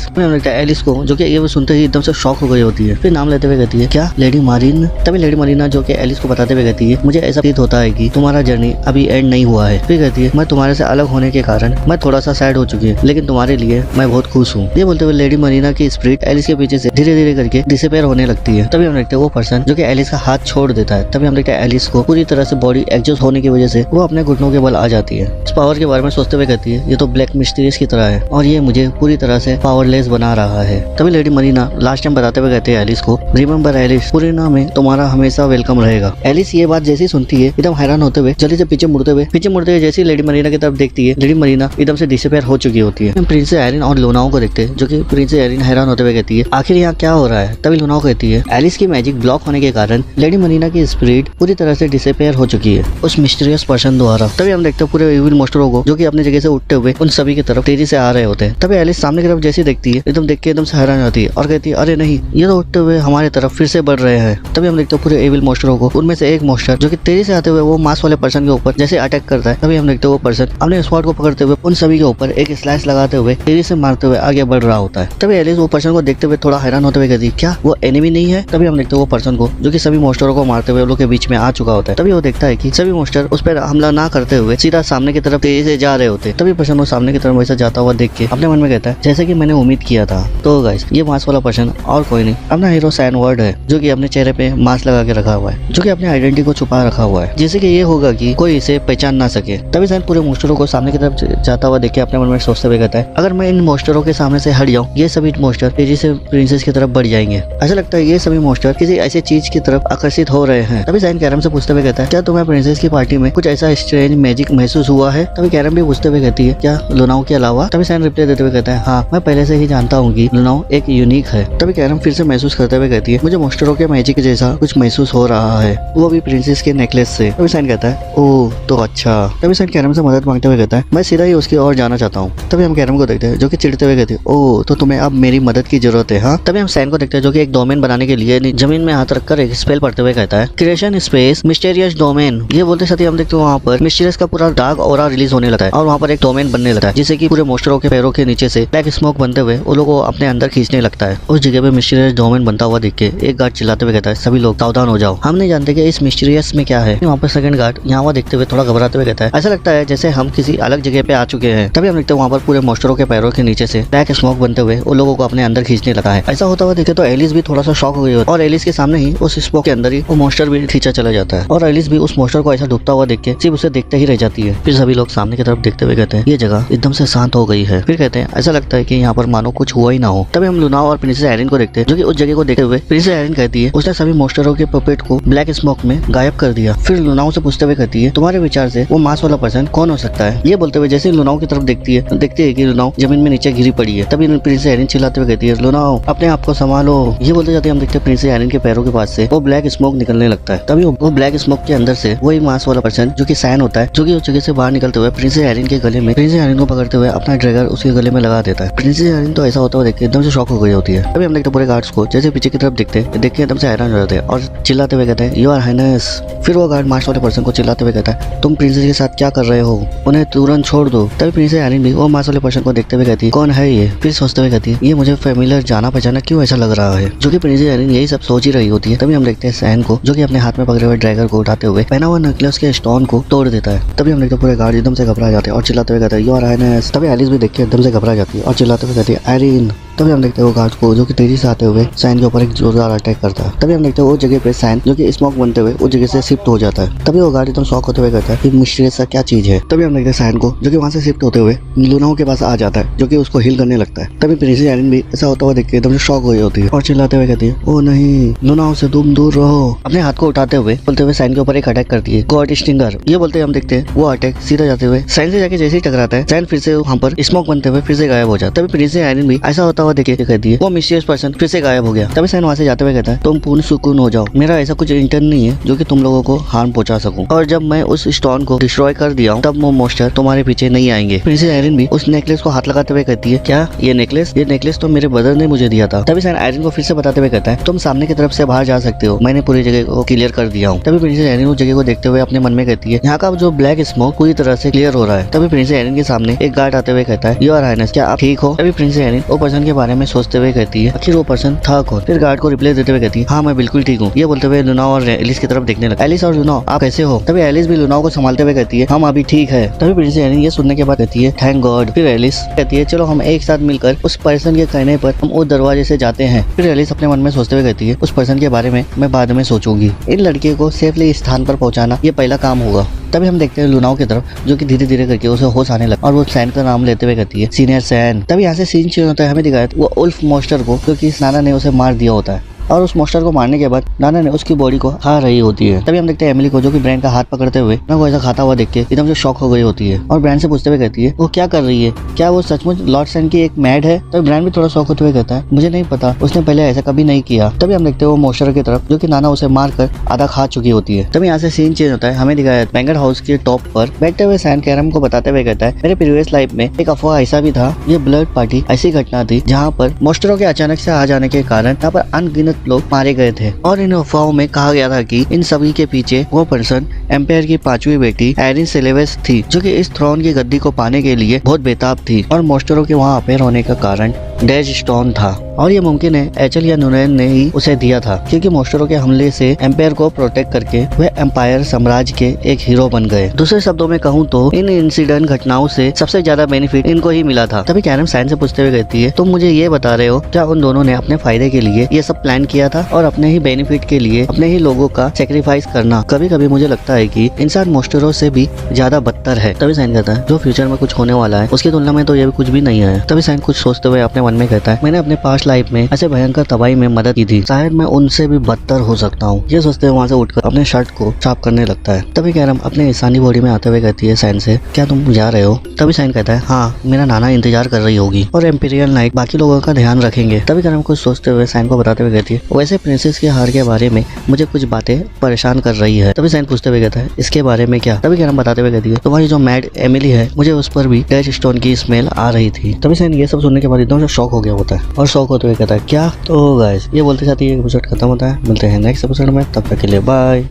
एलिस को जो कि ये सुनते ही एकदम से शॉक हो गई होती है। फिर नाम लेते हुए कहती है क्या लेडी मरीन। तभी लेडी मरीना जो कि एलिस को बताते हुए कहती है मुझे ऐसा प्रतीत होता है कि तुम्हारा जर्नी अभी एंड नहीं हुआ है। फिर कहती है मैं तुम्हारे से अलग होने के कारण मैं थोड़ा सा सैड हो चुकी है, लेकिन तुम्हारे लिए मैं बहुत खुश हूँ। ये बोलते हुए लेडी मरीना की स्पिरिट एलिस के पीछे से धीरे धीरे करके डिसअपेयर होने लगती है। तभी हम देखते हैं वो पर्सन जो कि एलिस का हाथ छोड़ देता है। तभी हम देखते हैं एलिस को पूरी तरह से बॉडी एडजस्ट होने की वजह से वो अपने घुटनों के बल आ जाती है। इस पावर के बारे में सोचते हुए कहती कहती है ये तो ब्लैक मिस्टीरियस की तरह है और ये मुझे पूरी तरह से पावरलेस बना रहा है। तभी लेडी मरीना लास्ट टाइम बताते हुए कहते हैं एलिस को, रिमेम्बर एलिस, पुरीना में तुम्हारा हमेशा वेलकम रहेगा। एलिस ये बात जैसी सुनती है एकदम हैरान होते हुए जल्दी से पीछे मुड़ते हुए जैसी लेडी मरीना की तरफ देखती है, लेडी मरीना एकदम से डिसअपीयर हो चुकी होती है। प्रिंसेस एरिन और लुनाओ को देखते हैं जो कि प्रिंसेस एरिन हैरान होते हुए कहती है आखिर यहाँ क्या हो रहा है। तभी लुनाओ कहती है एलिस की मैजिक ब्लॉक होने के कारण लेडी मरीना की स्पिरिट पूरी तरह से डिसअपीयर हो चुकी है उस मिस्टीरियस पर्सन द्वारा। तभी हम देखते हैं पूरे इविल मोस्टरों को जो कि अपनी जगह से उठते हुए उन सभी की तरफ तेजी से आ रहे होते हैं। तभी एलिस सामने की तरफ जैसी देखती है एकदम देख के एकदम से हैरान होती है और कहती है अरे नहीं, ये तो उठते हुए हमारे तरफ फिर से बढ़ रहे हैं। तभी हम देखते हैं पूरे इविल मोस्टरों को, उनमें से एक मोस्टर जो कि तेजी से आते हुए वो मास्क वाले पर्सन के ऊपर जैसे अटैक करता है। तभी हम देखते हैं वो पर्सन अपने स्पॉट को पकड़ते हुए उन सभी के ऊपर एक स्लाइस लगाते हुए तेजी से मारते हुए आगे बढ़ रहा होता है। तभी एलिस वो पर्सन को देखते हुए थोड़ा हैरान होते हुए कहती है क्या वो एनिमी नहीं है। तभी हम देखते हैं वो पर्सन को जो कि सभी मोस्टरों को मारते हुए लोग के बीच में आ चुका होता है। तभी वो देखता है कि सभी मोस्टर उस पर हमला ना करते हुए सीधा सामने की तरफ तेजी से जा रहे होते हैं। तभी पर्सन वो सामने की तरफ वैसा जाता हुआ देख के अपने मन में कहता है जैसे कि मैंने उम्मीद किया था। तो गाइस ये मास्क वाला पर्सन और कोई नहीं अपना हीरो सैन वर्ड है जो कि अपने चेहरे पे मास्क लगा के रखा हुआ है, जो कि अपने आइडेंटिटी को छुपा रखा हुआ है जैसे कि ये होगा कि कोई इसे पहचान ना सके। तभी सैन पूरे मोस्टरों को सामने की तरफ जाता हुआ देख के अपने मन में सोचते हुए कहता है अगर मैं इन मोस्टरों के सामने से हट जाऊं ये सभी मोस्टर तेजी से प्रिंसेस की तरफ बढ़ जाएंगे। ऐसा लगता है ये सभी मोस्टर किसी ऐसी चीज की तरफ आकर्षित हो रहे हैं। तभी सैन कैरम से पूछते हुए कहता है क्या तुम्हें प्रिंसेस की पार्टी में कुछ ऐसा स्ट्रेंज मैजिक महसूस हुआ है। तभी कैरम भी पूछते हुए कहती है क्या लुनाओ के अलावा। तभी सैन रिप्लाई देते हुए कहता है हाँ, मैं पहले से ही जानता हूँ कि लुनाओ एक यूनिक है। तभी कैरम फिर से महसूस करते हुए कहती है मुझे मोस्टरों के मैजिक जैसा कुछ महसूस हो रहा है, वो भी प्रिंसेस के नेकलेस से। तभी सैन कहता है ओह तो अच्छा। तभी सैन कैरम से मदद मांगते हुए कहता है मैं सीधा ही उसकी ओर जाना चाहता हूँ। तभी हम कैरम को देखते हैं जो कि चिढ़ते हुए कहती है ओह तो तुम्हें अब मेरी मदद की जरूरत है। हाँ। तभी हम सैन को देखते हैं जो कि एक डोमेन बनाने के लिए जमीन में हाथ रखकर एक स्पेल पढ़ते हुए कहता है क्रिएशन स्पेस मिस्टीरियस डोमेन। ये बोलते साथ ही हम देखते हैं वहाँ पर मिस्टीरियस का पूरा डार्क ऑरा रिलीज होने लगता है और वहाँ पर एक डोमेन बनने लगता है जिससे कि पूरे मोस्टरों के पैरों के नीचे से ब्लैक स्मोक बनते हुए उन लोगों को अपने अंदर खींचने लगता है। उस जगह पे मिस्टीरियस डोमेन बनता हुआ देख के एक गार्ड चिल्लाते हुए कहता है सभी लोग सावधान हो जाओ, हम नहीं जानते कि इस मिस्टीरियस में क्या है। वहाँ पर सेकंड गार्ड यहाँ वहाँ देखते हुए थोड़ा घबराते हुए कहता है ऐसा लगता है जैसे हम किसी अलग जगह पे आ चुके हैं। तभी हम देखते हैं वहाँ पर पूरे मोस्टरों के पैरों के नीचे से ब्लैक स्मोक बनते हुए उन लोगों को अपने अंदर खींचने लगा है। ऐसा होता हुआ देखे तो एलिस भी थोड़ा सा शॉक हो गई और एलिस के सामने ही उस स्मोक के अंदर ही वो मोस्टर भी खींचा चला जाता है और एलिस भी उस मोस्टर को ऐसा डूबता हुआ देख के सिर्फ उसे देखते ही रह जाती है। फिर सभी लोग सामने की तरफ देखते हुए कहते हैं ये जगह एकदम से शांत हो गई है। फिर कहते हैं ऐसा लगता है कि यहाँ पर मानो कुछ हुआ ही ना हो। तभी हम लुनाओ और प्रिंसेस एरिन को देखते हैं जो कि उस जगह को देखते हुए प्रिंसेस एरिन कहती है उसने सभी मोस्टरों के पपेट को ब्लैक स्मोक में गायब कर दिया। फिर लुनाओ से पूछते हुए कहती है तुम्हारे विचार से वो मास्क वाला पर्सन कौन हो सकता है। ये बोलते हुए जैसे लुनाओ की तरफ देखती है कि लुनाओ जमीन में नीचे गिरी पड़ी है। तभी प्रिंसेस एरिन चिल्लाते हुए कहती है लुनाओ अपने आप को संभालो। ये बोलते जाते हम देखते हैं प्रिंसेस एरिन के पैरों के पास से वो ब्लैक स्मोक निकलने लगता है। तभी वो ब्लैक स्मोक के अंदर से वही मास्क वाला पर्सन जो कि सैन होता है जो कि उस जगह से बाहर निकलते हुए प्रिंसेस एरिन के गले में प्रिंसेस एरिन को पकड़ते हुए अपना ड्रैगर उसके गले में लगा देता है। प्रिंसेस एरिन तो ऐसा होता हुआ देख के एकदम से शॉक हो गई होती है। तभी हम देखते पूरे गार्ड्स को जैसे पीछे की तरफ देखते के एकदम से हैरान हो जाते हैं और चिल्लाते हुए कहते हैं यू आर हाइनेस। फिर वो गार्ड मास्क वाले पर्सन को चिल्लाते हुए कहता है तुम प्रिंसेस के साथ क्या कर रहे हो, उन्हें तुरंत छोड़ दो। तभी प्रिंसेस एरिन भी वो मास्क वाले पर्सन को देखते हुए कहती है कौन है ये। फिर सोचते हुए कहती है ये मुझे फेमिलियर जाना पहचाना क्यों ऐसा लग रहा है, जो कि प्रिंसेस एरिन यही सब सोच ही रही होती है। तभी हम देखते हैं सैन को जो कि अपने हाथ में पकड़े हुए ड्रैगर को उठाते हुए पहना हुआ नेकलेस के स्टोन को तोड़ देता है। तभी हम देखते पूरे गार्ड एकदम से घबरा जाते हैं और चिल्लाते हुए कहते हैं यू आर हाइनेस। तभी एलिस भी देख के एकदम से घबरा जाती है और चिल्लाते हुए कहती है एरिन। तभी हम देखते हैं वो गार्ड को जो कि तेजी से आते हुए सैन के ऊपर एक जोरदार अटैक करता है। तभी हम देखते हैं वो जगह पे सैन जो कि स्मोक बनते हुए उस जगह से शिफ्ट हो जाता है। तभी वो गार्ड एकदम शॉक होते हुए कहता है कि मिस्टीरियस सा क्या चीज है। तभी हम देखते हैं सैन को जो कि वहाँ से शिफ्ट होते हुए लुनाओ के पास आ जाता है जो कि उसको हील करने लगता है। तभी प्रिंसेस एरिन भी ऐसा होता हुआ देख के एकदम से शॉक हो गई होती है और चिल्लाते हुए कहती है ओ नहीं लुनाओ से तुम दूर रहो। अपने हाथ को उठाते हुए बोलते हुए सैन के ऊपर एक अटैक करती है गॉड स्टिंगर। ये बोलते हम देखते हैं वो अटैक सीधा जाते हुए सैन से जाके जैसे ही टकराता है सैन फिर से वहाँ पर स्मोक बनते हुए फिर से गायब हो जाता है। तभी प्रिंसेस एरिन भी ऐसा होता हुआ देखे कहती है वो मिस्टीरियस पर्सन फिर से गायब हो गया। तभी सैन वहाँ से जाते हुए कहता है तुम पूर्ण सुकून हो जाओ, मेरा ऐसा कुछ इंटेंट नहीं है जो कि तुम लोगों को हार्म पहुंचा सकूं और जब मैं उस स्टोन को डिस्ट्रॉय कर दिया हूं तब वो मोस्टर तुम्हारे पीछे नहीं आएंगे। प्रिंसेस एरिन भी उस नेकलेस को हाथ लगाते हुए कहती है क्या ये नेकलेस तो मेरे ब्रदर ने मुझे दिया था। तभी सैन एरिन को फिर से बताते हुए कहता है तुम सामने की तरफ से बाहर जा सकते हो, मैंने पूरी जगह को क्लियर कर दिया हूँ। तभी प्रिंसेस एरिन उस जगह को देखते हुए अपने मन में कहती है यहाँ का जो ब्लैक स्मोक पूरी तरह से क्लियर हो रहा है। तभी प्रिंसेस एरिन के सामने एक गार्ड आते हुए कहता है यू आर हाइनेस क्या आप ठीक हो। तभी प्रिंसेस एरिन वो पर्सन के बारे में सोचते हुए कहती है आखिर वो पर्सन था कौन। फिर गार्ड को रिप्लाई देते हुए कहती है हाँ मैं बिल्कुल ठीक हूँ। ये बोलते हुए लुनाओ और एलिस की तरफ देखने लगा। एलिस और लुनाओ आप कैसे हो। तभी एलिस भी लुनाओ को संभालते हुए कहती है हम अभी ठीक है। तभी प्रिंसेस एरिन ये सुनने के बाद कहती है थैंक गॉड। फिर एलिस कहती है चलो हम एक साथ मिलकर उस पर्सन के कहने पर हम उस दरवाजे से जाते हैं। फिर एलिस अपने मन में सोचते हुए कहती है उस पर्सन के बारे में मैं बाद में सोचूंगी, इन लड़के को सेफली स्थान पर पहुंचाना ये पहला काम होगा। तभी हम देखते हैं लुनाओ की तरफ, जो कि धीरे धीरे करके उसे होश आने लगा और वो सैन का नाम लेते हुए कहती है, सीनियर सैन। तभी यहाँ से सीन चेंज होता है, हमें दिखाया वो उल्फ मॉन्स्टर को, क्योंकि नाना ने उसे मार दिया होता है और उस मॉन्स्टर को मारने के बाद नाना ने उसकी बॉडी को खा रही होती है। तभी हम देखते हैं एमिली को, जो कि ब्रांड का हाथ पकड़ते हुए ना को ऐसा खाता हुआ देख के एकदम से शॉक हो गई होती है और ब्रांड से पूछते हुए कहती है वो क्या कर रही है, क्या वो सचमुच लॉर्ड सैन की एक मैड है। तभी ब्रांड भी थोड़ा शॉक होते हुए कहता है मुझे नहीं पता, उसने पहले ऐसा कभी नहीं किया। तभी हम देखते हैं वो मॉन्स्टर की तरफ, जो कि नाना उसे मार कर आधा खा चुकी होती है। तभी यहाँ से सीन चेंज होता है, हमें दिखाया बैंगर हाउस के टॉप पर बैठते हुए सैन कैरम को बताते हुए कहता है मेरे प्रीवियस लाइफ में एक अफवाह ऐसा भी था, ये ब्लड पार्टी ऐसी घटना थी जहाँ पर मॉन्स्टरों के अचानक से आ जाने के कारण यहाँ पर अनगिनत लोग मारे गए थे और इन अफवाहों में कहा गया था कि इन सभी के पीछे वो पर्सन एम्पायर की 5वीं बेटी एरिन सेलेवेस थी, जो कि इस थ्रोन की गद्दी को पाने के लिए बहुत बेताब थी और मॉन्स्टरों के वहाँ अपेयर होने का कारण डेज स्टोन था और ये मुमकिन है एचल या नुरेन ने ही उसे दिया था, क्योंकि मॉन्स्टरों के हमले से एम्पायर को प्रोटेक्ट करके वह एम्पायर साम्राज्य के एक हीरो बन गए। दूसरे शब्दों में कहूँ तो इन इंसिडेंट घटनाओं से सबसे ज्यादा बेनिफिट इनको ही मिला था। तभी कैरम सैन से पूछते हुए कहती है तुम मुझे ये बता रहे हो क्या उन दोनों ने अपने फायदे के लिए ये सब प्लान किया था और अपने ही बेनिफिट के लिए अपने ही लोगों का सेक्रीफाइस करना। कभी कभी मुझे लगता है कि इंसान मॉन्स्टरों से भी ज्यादा बदतर है। तभी सैन कहता है जो फ्यूचर में कुछ होने वाला है उसकी तुलना में तो ये भी कुछ भी नहीं है। तभी सैन कुछ सोचते हुए अपने मन में कहता है मैंने अपने पास्ट लाइफ में ऐसे भयंकर तबाही में मदद की थी, शायद मैं उनसे भी बदतर हो सकता हूँ। ये सोचते हुए वहाँ से उठकर अपने शर्ट को साफ करने लगता है। तभी कैरम अपने इंसानी बॉडी में आते हुए कहती है सैन से क्या तुम जा रहे हो। तभी सैन कहता है हाँ मेरा नाना इंतजार कर रही होगी और एम्पीरियल नाइट बाकी लोगों का ध्यान रखेंगे। तभी कैरम कुछ सोचते हुए सैन को बताते हुए कहती है वैसे प्रिंसेस के हार के बारे में मुझे कुछ बातें परेशान कर रही है। तभी सैन पूछते हुए कहता है इसके बारे में क्या। तभी कैरम बताते हुए कहती है तुम्हारी जो मैड एमिली है मुझे उस पर भी डेज स्टोन की स्मेल आ रही थी। तभी सैन ये सब सुनने के बाद एकदम से शॉक हो गया होता है और शॉक होते हुए कहता है क्या। तो गाइस ये बोलते जाती है एपिसोड खत्म होता है। मिलते हैं नेक्स्ट एपिसोड में, तब तक के लिए बाय।